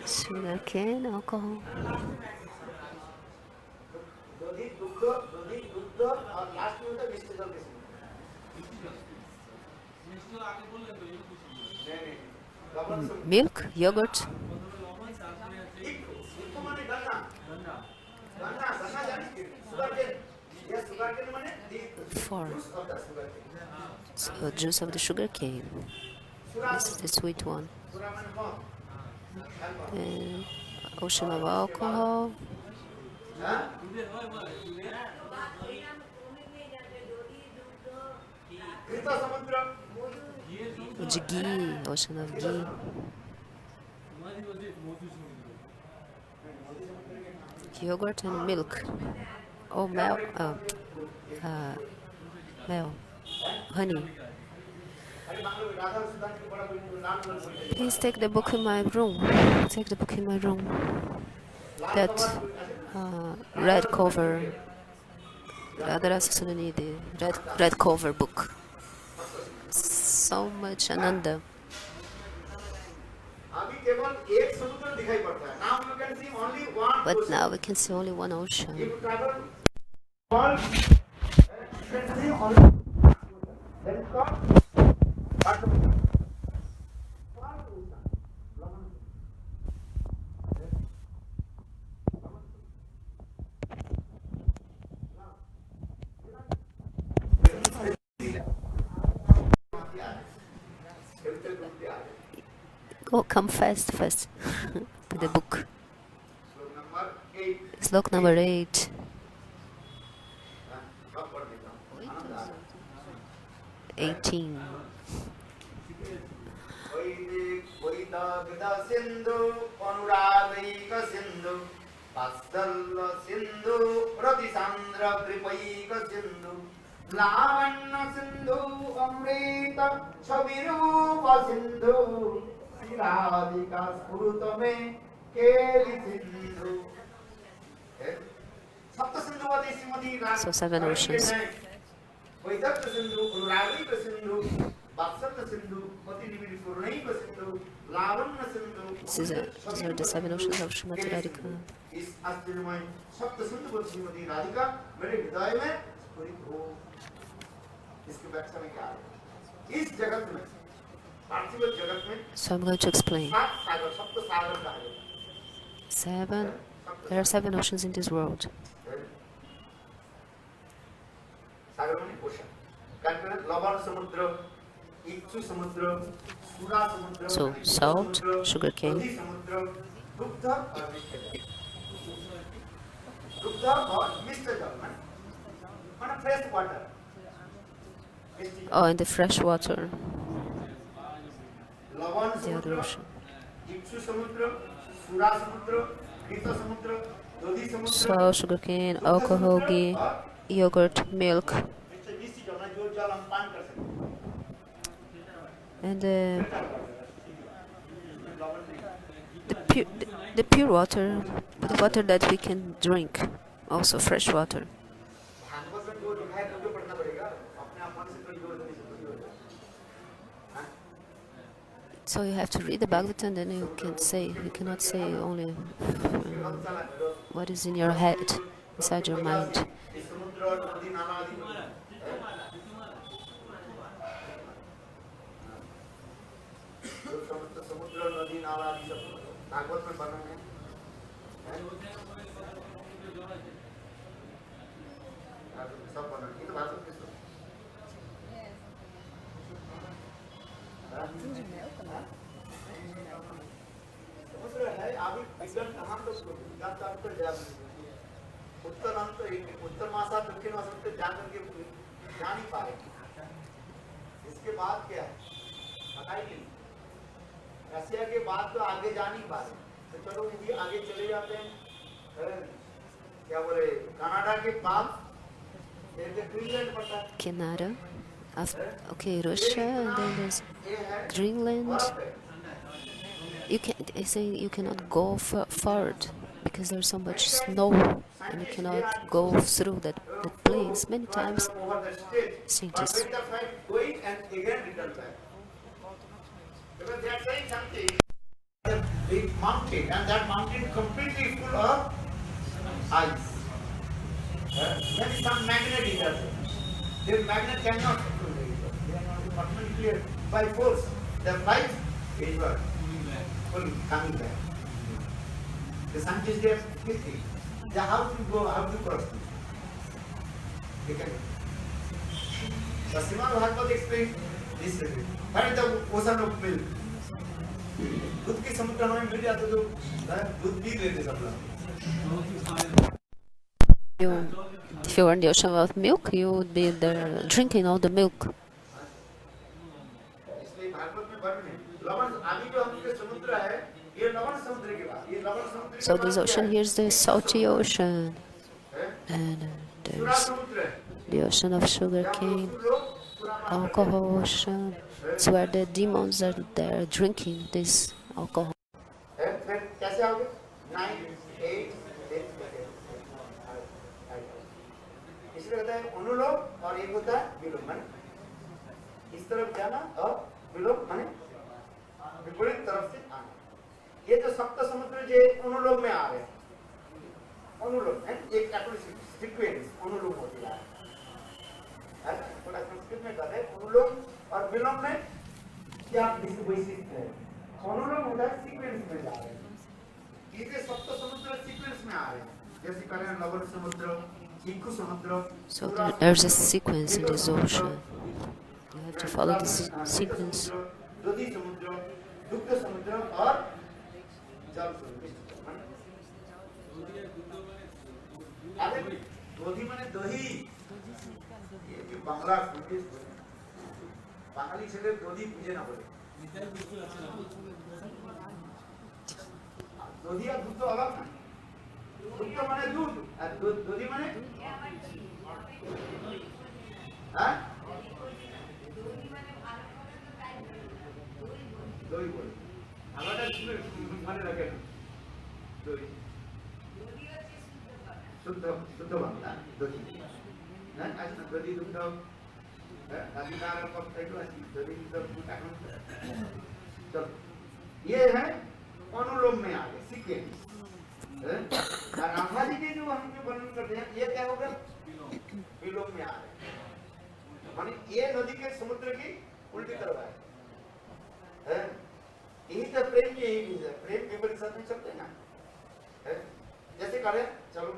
sugarcane, alcohol. Milk, yogurt. 4. So juice of the sugar cane. This is the sweet one. And ocean of alcohol. The ghee, ocean of ghee. Yogurt and milk. Oh, milk. Honey. Please take the book in my room. Take the book in my room. That red cover. Radharasa Sunanidhi. Red cover book. So much Ananda. But now we can see only one ocean. Go, come fast with the book. Slok number 8. 18. लावण्य सिंधु अमृत छविरूप सिंधु राधिका स्फुरत में केली सिंधु सप्त सिंधुवती Shrimati So 7 oceans. वैदर्थ Sindhu अनुरागिक Sindhu वात्सल्य सिंधु पति निबिड़ पूर्णैक सिंधु लावण्य Sindhu These are the 7 oceans of Srimati Radhika. इस आश्चर्यमय सप्त सिंधुवती श्रीमती राधिका मेरे हृदय में स्फुरित हो। इसकी व्याख्या में क्या है? इस जगत में पार्थिव जगत में So I'm going to explain. सात सागर सप्त सागर कहा जाता है। 7. There are 7 oceans in this world. सागर माने ओशन। कहते हैं लवण समुद्र, इक्षु समुद्र, सूरा समुद्र, So salt, sugarcane, नदी समुद्र, दुग्ध और मिष्ट जल। दुग्ध और मिष्ट जल माने fresh water. oh, and the fresh water, लवण the other समुद्र, ocean. इक्षु समुद्र, सूरा समुद्र, घृत समुद्र, नदी समुद्र, Salt, sugarcane, alcohol, ghee, yogurt, milk, मिष्ट जल जो जल हम पान कर सकते हैं। and the pure water, the water that we can drink, also fresh water. Bhagavat में जो लिखा है तो पढ़ना पड़ेगा। अपने आप मन से कोई जोड़ नहीं सकते। So you have to read the Bhagavatam, then you cannot say only what is in your head, inside your mind. समुद्र और नदी नाला आदि समुद्र और नदी नाला आदि सब भागवत में वर्णन है। सब वर्णन ये तो भागवत में समुद्र है। अभी विज्ञान कहाँ तक विज्ञान का अंतर उत्तर अंत उत्तर मासा दक्षिण मासा तक जाकर के जा नहीं पा रहे। इसके बाद क्या है पता ही नहीं। रसिया के बाद तो आगे जा नहीं पा रहे। तो चलो यदि आगे चले जाते हैं क्या बोले कनाडा के बाद फिर ग्रीनलैंड पड़ता है। Canada, okay, Russia, and then there's Greenland. They say you cannot go forward because there's so much snow and you cannot go through that place. Many times over the stage scientists the flight going and again return back because they are saying something a big mountain and that mountain completely full of ice. There is some magnet in that. The magnet cannot pull it. They are not permanently by force. The flight is what? Coming back. The scientists they are thinking, how to go, how to cross this? They can. The Srimad Bhagavad explains this way. Find the ocean of milk. दूध के समुद्र में मिल जाते तो दूध P लेते सब लोग। if you were in the ocean of milk, you would be there drinking all the milk. इसलिए भागवत में वर्णन है। लवण अभी जो हमके समुद्र है ये लवण समुद्र के बाद ये लवण समुद्र So this ocean here is the salty ocean, and there's the ocean of sugarcane, alcohol ocean. It's where the demons are there drinking this alcohol. फिर कैसे आओगे 9 8 इसलिए कहते हैं अनुलोम और एक होता है विलोम माने इस तरफ जाना और विलोम माने विपरीत तरफ से आना। ये जो सप्त समुद्र जो अनुलोम में आ रहे हैं अनुलोम है एक सीक्वेंस अनुलोम होती है थोड़ा संस्कृत में कहते हैं अनुलोम और विलोम में क्या वैशिष्ट्य है। अनुलोम होता है सीक्वेंस में जा रहे हैं ये सप्त समुद्र सीक्वेंस में आ रहे हैं जैसे कह रहे हैं लवण समुद्र इक्षु समुद्र। So there's a sequence in this ocean. You have to follow this sequence. नदी समुद्र दुग्ध समुद्र और जल समुद्र। अरे दही माने दही ये जो बांग्ला बांगाली ছেলে दही पूजे ना बोले दही और दूध तो अलग है। दूध माने दूध और दही माने হ্যাঁ দই বলে আমারটা মনে রাখেন দই শুদ্ধ শুদ্ধ বাংলা দই হ্যাঁ আজকে দই দুধ अधिकार पक्ष तो ये है अनुलोम में आ गए सीक्वेंस राधा जी के जो हम जो वर्णन करते हैं ये क्या होगा विलोम में आ गए माने ये नदी के समुद्र की उल्टी तरफ है यही तो प्रेम की यही चीज है प्रेम विपरीत साथ में चलते हैं ना जैसे करें चलो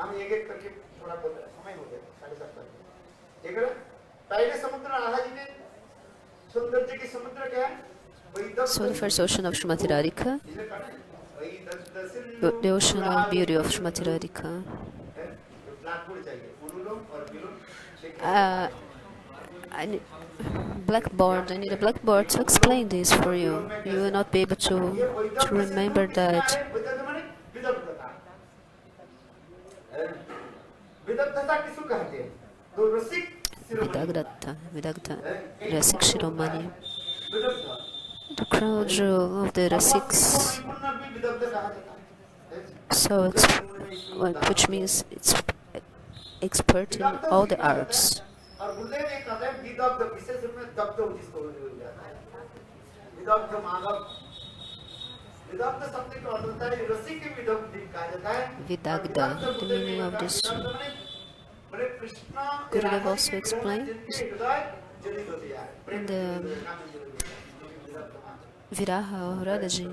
हम एक करके थोड़ा बोल रहे समय हो गया 7:30 ठीक है पहले समुद्र राधा जी के सौंदर्य के समुद्र क्या है So the first ocean of Srimati Radhika, the ocean of beauty of Srimati Radhika. Blackboard, I need a blackboard to explain this for you. You will not be able to remember that. Vidagdha, Rasik Shiromani. The crown jewel of the Rasiks. So, which means it's expert in all the arts. Vidagdha, the meaning of this. Gurudev also explained in the Viraha or Radhaji,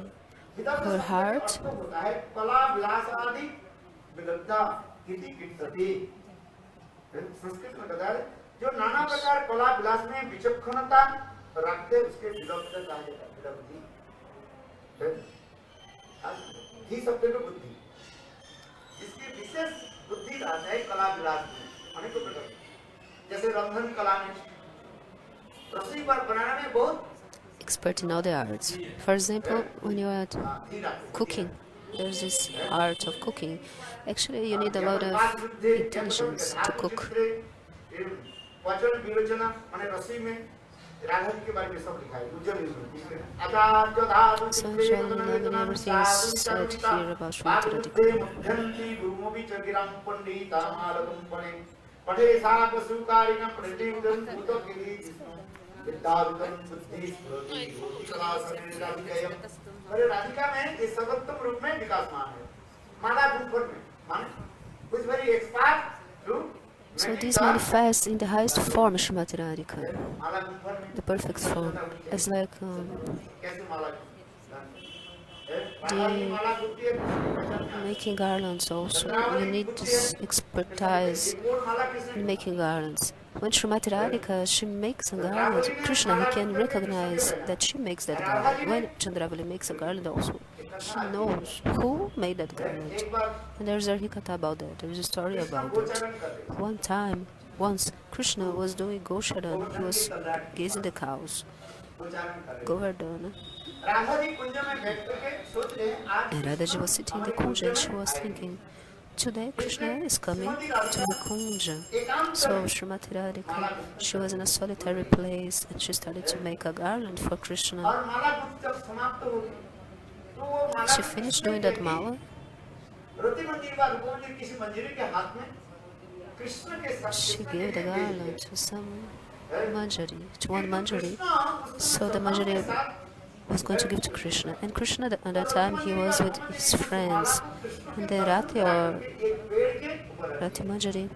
her heart जो नाना प्रकार कला विलास में विचक्षणता रखते उसके विलब्ध कहा जाता है ही शब्द में बुद्धि इसकी विशेष बुद्धि रहता है कला विलास में अनेकों प्रकार जैसे रंधन कला में रसोई पर बनाने में बहुत expert in all the arts. For example, when you are cooking, there's this art of cooking. Actually, you need a lot of intelligence to cook. So, everything is said here about Srimati अरे राधिका में इस सर्वोत्तम रूप में विकासमान है माला गुंफन में माने कुछ very expert to So this manifests in the highest form, Srimati Radhika, the perfect form. It's like making garlands also. You need this expertise in making garlands. When Srimati Radhika, she makes a garland, Krishna, he can recognize that she makes that garland. When Chandravali makes a garland also, he knows who made that garland. And there's a Harikatha about that. There's a story about it. Once Krishna was doing Gosharan, he was gazing the cows. Govardhana. And Radhaji was sitting in the kunja and she was thinking, today Krishna is coming to the kunja. So Srimati Radhika, she was in a solitary place and she started to make a garland for Krishna. She finished doing that mala. She gave the garland to one manjari. So the manjari was going to give to Krishna. And Krishna at that time he was with his friends. And the Rati Manjari,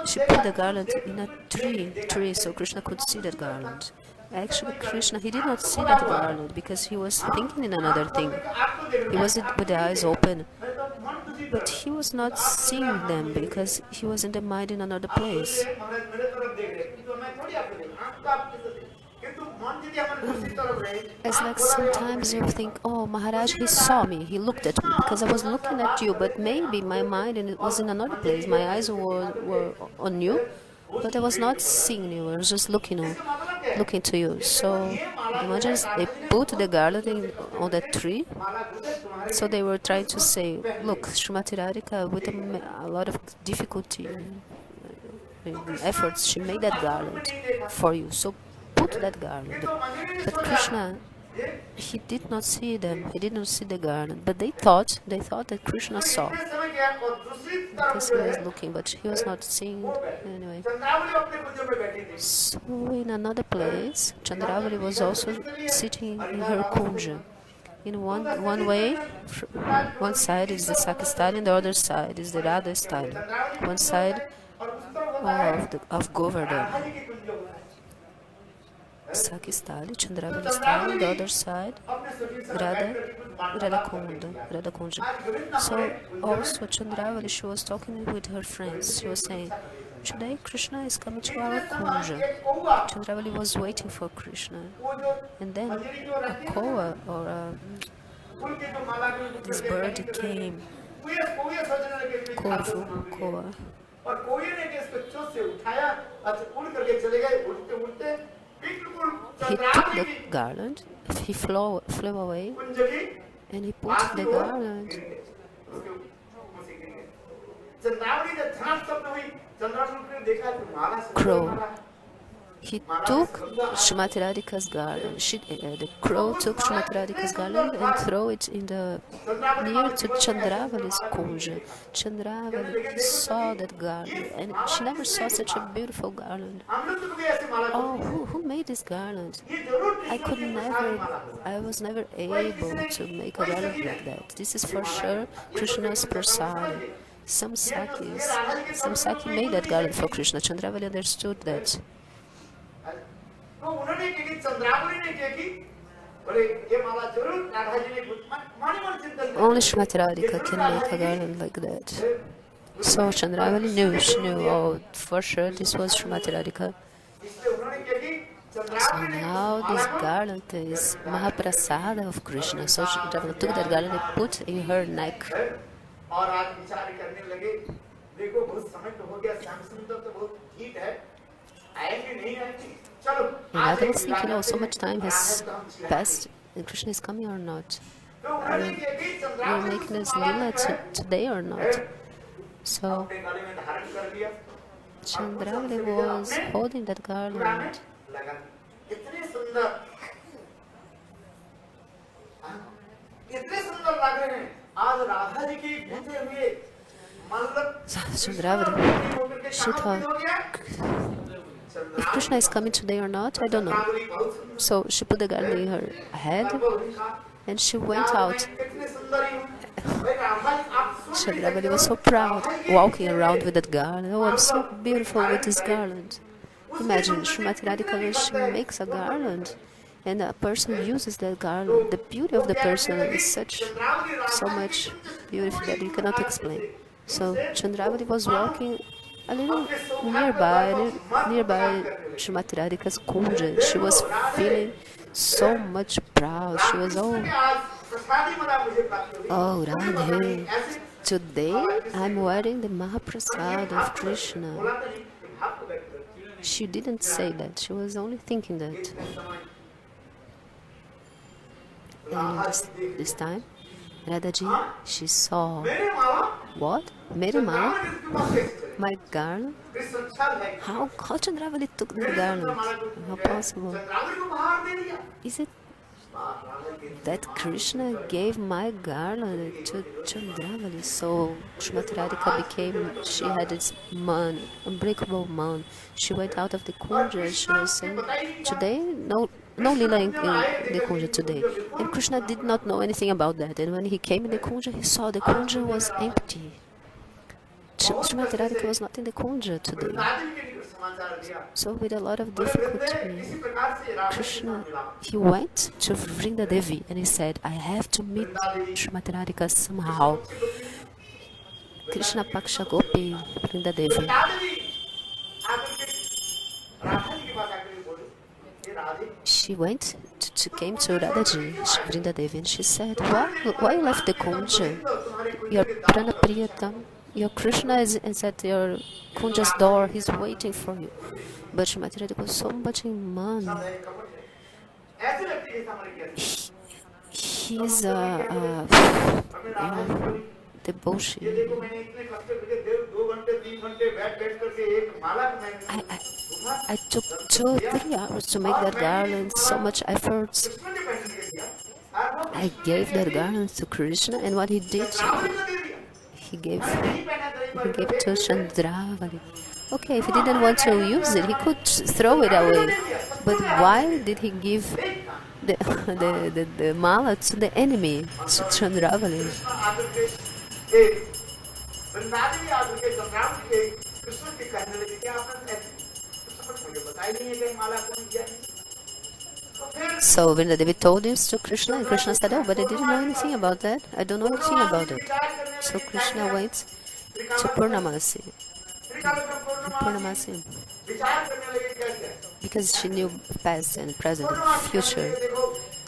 she put the garland in a tree so Krishna could see that garland. Actually, Krishna, he did not see that garland because he was thinking in another thing. He was with the eyes open. But he was not seeing them because he was in the mind in another place. It's like sometimes you think, oh, Maharaj, he saw me, he looked at me because I was looking at you, but maybe my mind was in another place. My eyes were on you, but I was not seeing you, I was just looking to you. So the Maharaj, they put the garland on that tree. So they were trying to say, look, Srimati Radhika with a lot of difficulty efforts, she made that garland for you. So put that garland. But Krishna, he did not see them. He did not see the garland. But they thought that Krishna saw. Because he was looking, but he was not seeing anyway. So in another place, Chandravali was also sitting in her kunja. In one way, one side is the Saki style, and the other side is the Radha style. One side of Govardhan, Saki style, Chandravali style, and the other side, Radha Kunda. So also Chandravali, she was talking with her friends. She was saying, today Krishna is coming to our kunja. Chandravali was waiting for Krishna. And then a koa or this bird came. Koa. He took the garland, he flew away, and he put the garland. Crow. He took Srimati Radhika's garland. The crow took Srimati Radhika's garland and threw it in the near to Chandravali's kunja. Chandravali saw that garland, and she never saw such a beautiful garland. Oh, who made this garland? I was never able to make a garland like that. This is for sure Krishna's prasad. Some Saki made that garland for Krishna. Chandravali understood that. Only Srimati Radhika can make a garland like that. So Chandravali knew, she knew, oh, for sure this was Srimati Radhika. So now this garland is Mahaprasada of Krishna. So Chandravali took that garland and put in her neck. And I was thinking, oh, so much time has passed, and Krishna is coming or not? Are we making this Lila today or not? So Chandravali was holding that garland. So Chandravali, she thought, if Krishna is coming today or not, I don't know. So she put the garland in her head and she went out. Chandravali was so proud, walking around with that garland. Oh, I'm so beautiful with this garland. Imagine, Srimati Radhika, she makes a garland and a person uses that garland. The beauty of the person is so much beautiful that you cannot explain. So Chandravali was walking a little nearby Srimati Radhika's kunja. She was feeling so much proud. She was oh Radhe, today I'm wearing the Mahaprasad of Krishna. She didn't say that. She was only thinking that. And this time, Radhaji, she saw what? Meri mala? My garland? How Chandravali took the garland? How possible? Is it that Krishna gave my garland to Chandravali? So Srimati Radhika she had this man, unbreakable man. She went out of the kunja. She was saying, today, no Lila in the kunja today. And Krishna did not know anything about that. And when he came in the kunja, he saw the kunja was empty. Srimati Radhika was not in the kunja today. So with a lot of difficulty, Krishna, he went to Vrinda Devi and he said, I have to meet Srimati Radhika somehow. Krishna Paksha Gopi Vrinda Devi. She went came to Radhaji, Vrinda Devi, and she said, why you left the kunja? Your Prana Priyatam, your Krishna is at your kunja's door, he's waiting for you. But Srimati Radhika was so much in man. He's devotion. ये देखो मैंने इतने कष्ट करके 2 घंटे 3 घंटे बैठ करके एक माला को मैंने I took 2-3 hours to make that garland, so much efforts. Krishna ने पहन के दिया और वो I gave that garland to Krishna, and what he did, Ravan को दे दिया he gave नहीं पहना he gave to Chandravali. Okay, if he didn't want to use it, he could throw it away. But why did he give the mala to the enemy, to Chandravali? आकर के एक वृंदावन में आकर के चंद्रावली के कृष्ण के कहने लगे कि आपने ऐसे कुछ मुझे बताया नहीं है कि माला कौन दिया है So Vrindadevi told this to Krishna, and Krishna said, "Oh, but I didn't know anything about that. I don't know anything about it." So Krishna waits to Purnamasi. Purnamasi. विचार करने लगे कैसे Because she knew past and present and future.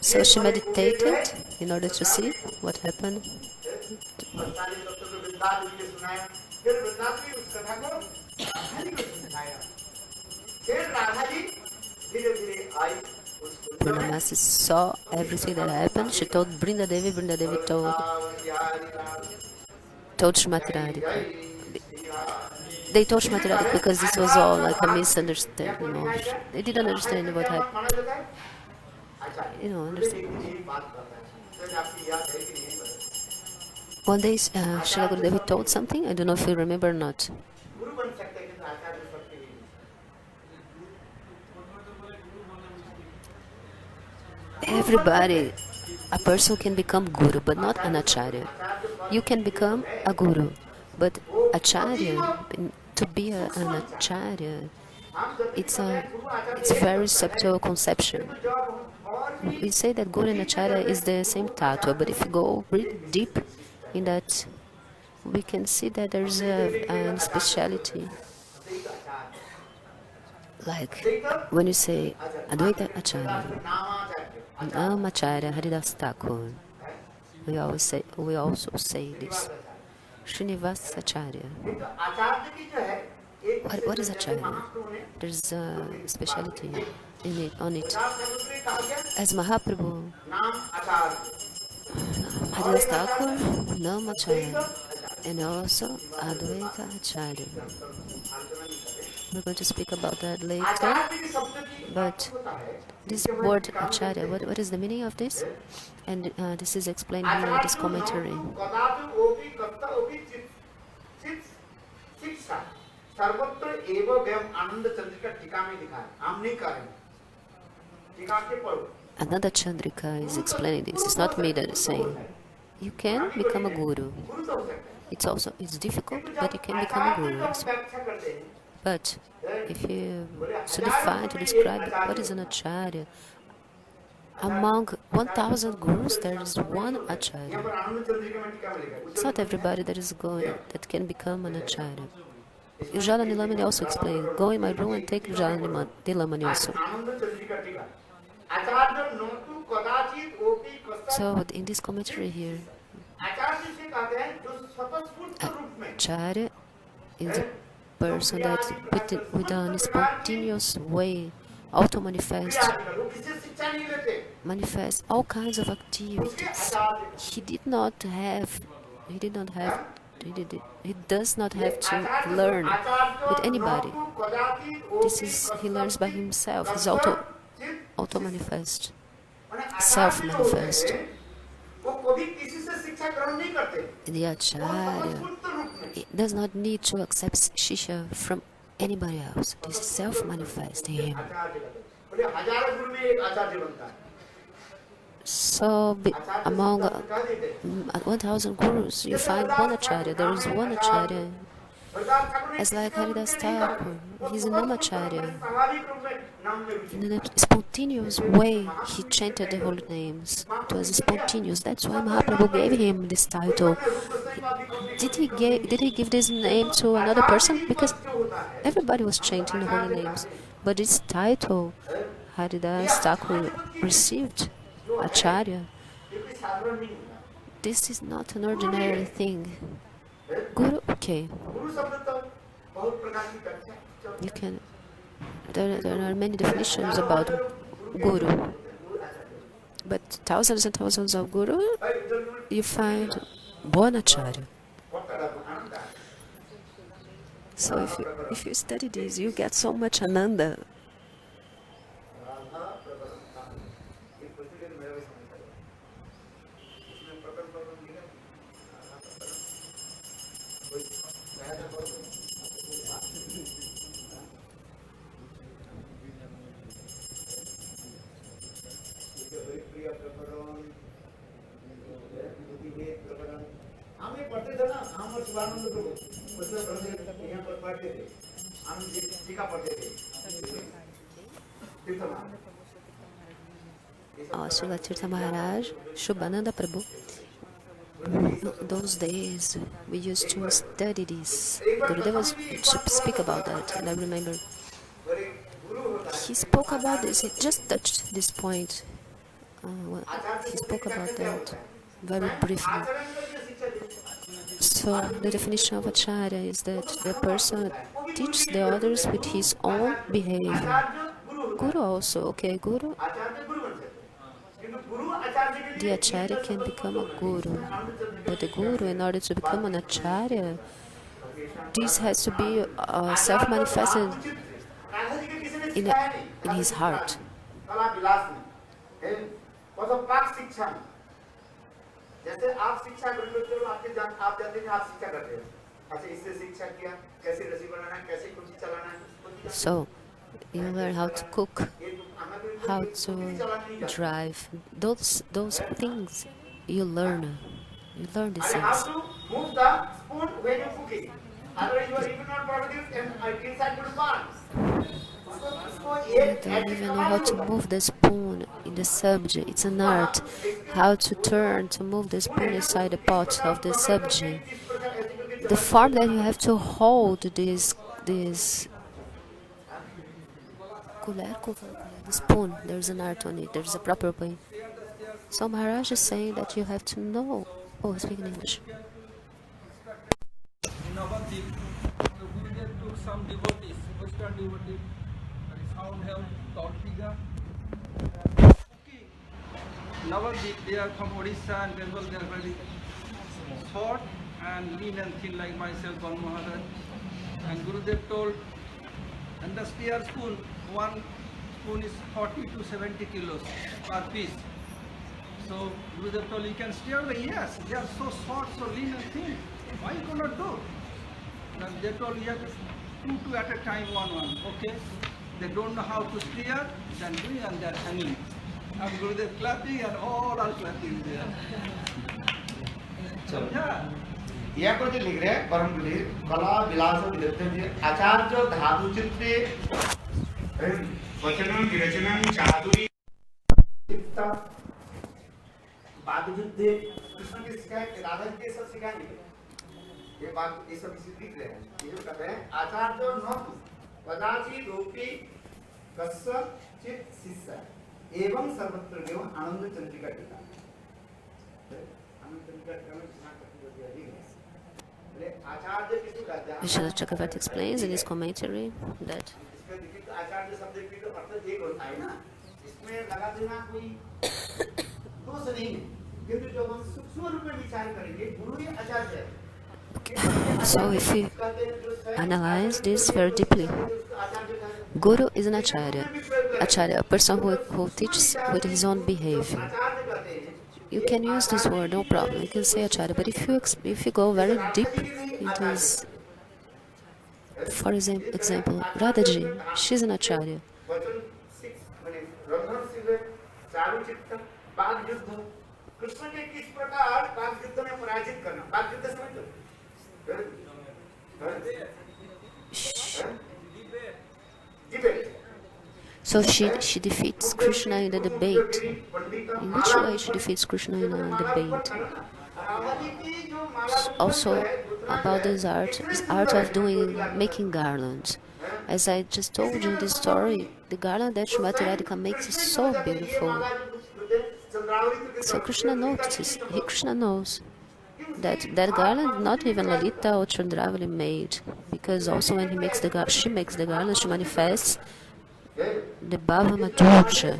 So she meditated in order to see what happened. फिर वृंदावन उस कथा को हरि को समझाया फिर राधा जी धीरे धीरे आई Purnamasi saw everything that happened. She told Vrindadevi, Vrindadevi told Srimati Radhika. They told Srimati Radhika because this was all like a misunderstanding. They didn't understand what happened. Understand. One day, Srila Gurudevi told something. I don't know if you remember or not. Everybody, a person can become guru, but not an acharya. You can become a guru, but acharya, to be an acharya, it's a very subtle conception. We say that guru and acharya is the same tattva, but if you go really deep in that, we can see that there's a speciality. Like when you say Advaita Acharya, Namacharya Haridas Thakur, we also say this. Srinivas Acharya. What is Acharya? There's a speciality on it. As Mahaprabhu, Haridas Thakur, Namacharya, and also Advaita Acharya. We're going to speak about that later. But this word acharya, what is the meaning of this? And this is explained here in this commentary. Another Chandrika is explaining this. It's not me that is saying. You can become a guru. It's difficult, but you can become a guru. But if you to describe what is an acharya, among 1,000 gurus there is one acharya. It's not everybody that can become an acharya. Ujjvala Nilamani also explained, go in my room and take Ujjvala Nilamani also. So in this commentary here, acharya is a person that with a spontaneous way manifests all kinds of activities. He does not have to learn with anybody. He learns by himself. He's auto manifest, self manifest. The acharya does not need to accept shisha from anybody else. This is self-manifest in him. So among 1,000 gurus, you find one acharya. There is one acharya. As like Haridas Thakur, he's a namacharya. In a spontaneous way, he chanted the holy names. It was spontaneous. That's why Mahaprabhu gave him this title. Did he give this name to another person? Because everybody was chanting the holy names. But this title, Haridas Thakur received, Acharya, this is not an ordinary thing. Guru, okay. You can. There are many definitions about guru, but thousands and thousands of guru, you find one acharya. So if you study this, you get so much ananda. Radha प्रकरण ये पृथ्वी में मेरा भी समझ आएगा इसमें प्रकरण प्रकरण लिखा राधा प्रकरण कोई सहायता करो प्रिय प्रकरण बुद्धिभेद प्रकरण हम ये पढ़ते थे ना हम और शिवानंद प्रभु मतलब यहाँ पर पढ़ते थे हम टीका पढ़ते थे Srila Tirtha Maharaj, Shubhananda Prabhu. Those days we used to study this. Gurudev was to speak about that, and I remember he spoke about this. He just touched this point. He spoke about that very briefly. So the definition of acharya is that the person teaches the others with his own behavior. Guru also, okay, Guru. The acharya can become a guru, but the guru, in order to become an acharya, this has to be self-manifested in his heart. जैसे आप शिक्षा करते हो आप जानते हैं आप शिक्षा करते हो अच्छा इससे शिक्षा किया कैसे रसी बनाना है कैसे कुछ चलाना है So you learn how to cook, how to drive. Those things you learn. You learn these things. How to move the spoon when you cook it. Otherwise you are even not productive and inside will burn. You don't even know how to move the spoon in the subject. It's an art. How to turn, to move the spoon inside the pot of the subject. The form that you have to hold this the spoon, there's an art on it, there's a proper way. So Maharaj is saying that you have to know. Oh, speak in English. In Navadvip, the Gurudev took some devotees, Western devotees, sound health, tall figure. Navadvip, they are from Odisha and Bengal, they are very short and lean and thin like myself, Gon Maharaj. And Gurudev told, and the spear spoon, one spoon is 40 to 70 kilos per piece. So Gurudev told, you can steer away. Yes, they are so short, so lean and thin. Why you cannot do? And they told, you have to do two at a time, one. Okay? They don't know how to steer, then doing and they are hanging. And Gurudev clapping and all are clapping there. So, yeah. यहाँ पर जो लिख रहे हैं परम गुरु कला विलास विदग्ध आचार्य धातु चित्ते वचनम विरचनम चातुरी वादयुद्धे कृष्ण के सिखाए राधा के सब सिखाएंगे ये बात ये सब इसी लिख रहे हैं ये जो कहते हैं आचार्य न पदाची रूपी कस्य चित शिष्य एवं सर्वत्र एवं आनंद चंद्रिका टीका आनंद चंद्रिका टीका में कितना करती है Srila Chakravarti explains in his commentary that so if we analyze this very deeply, Guru is an acharya, a person who teaches with his own behavior. You can use this word, no problem. You can say acharya, but if you go very deep into his, for example, Radhaji, she's an acharya. So she defeats Krishna in the debate. In which way she defeats Krishna in a debate? Also about this art of making garlands. As I just told you in this story, the garland that Mathura makes is so beautiful. So Krishna knows that garland not even Lila or Chandravali made, because also when she makes the garland, she manifests the Bhava Madhurya.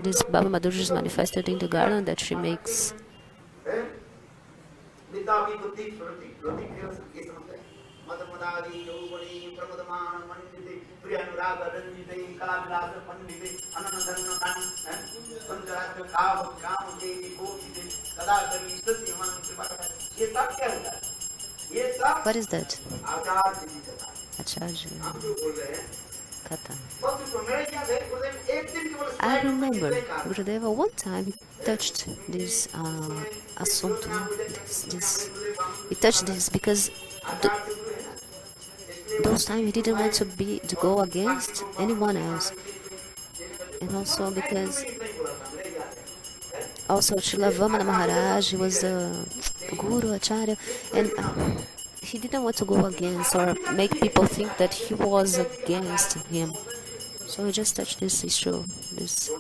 This Bhava Madhurya is manifested in the garland that she makes. मदमदादि यौवने प्रमदमान मंडिते प्रियानुराग रंजिते कलाविलास पंडिते Ananthan कान पंचराज काव काम के कोटिते कदा करी सत्यमन कृपा। ये सब क्या होता है? ये सब What is that? आचार्य जी का Acharya हम जो बोल रहे हैं Katha. बस तो मेरे क्या है गुरुदेव एक दिन केवल I remember Gurudeva one time he touched this assunto, he touched this because those times he didn't want to go against anyone else, and also because also Srila Vamana Maharaj was the guru acharya, and he didn't want to go against or make people think that he was against him. So he just touched this issue this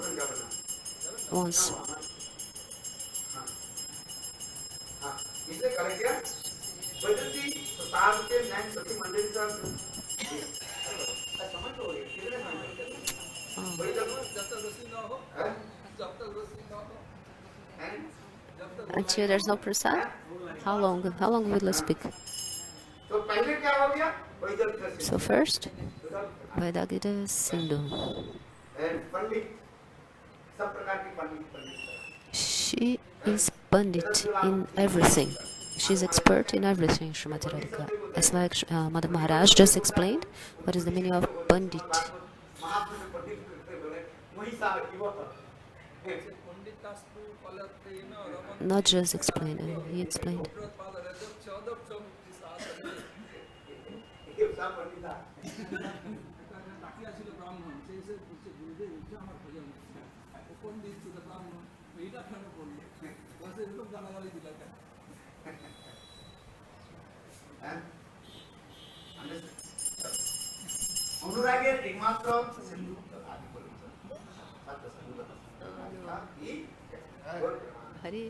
once. इसलिए करे क्या वैदिक प्रसाद के नैन सती मंदिर का समझ लो ये कितने Until there's no prasad, how long will I speak? तो पहले क्या हो गया वैदिक So first, Vedagita Sindhu. पंडित सब प्रकार की पंडित She is pandit in everything. She's expert in everything, Srimati Radhika. As like Madam Maharaj just explained, what is the meaning of pandit? Not just explain, he explained. अनुरागेर एकमात्र Sindhu Hari.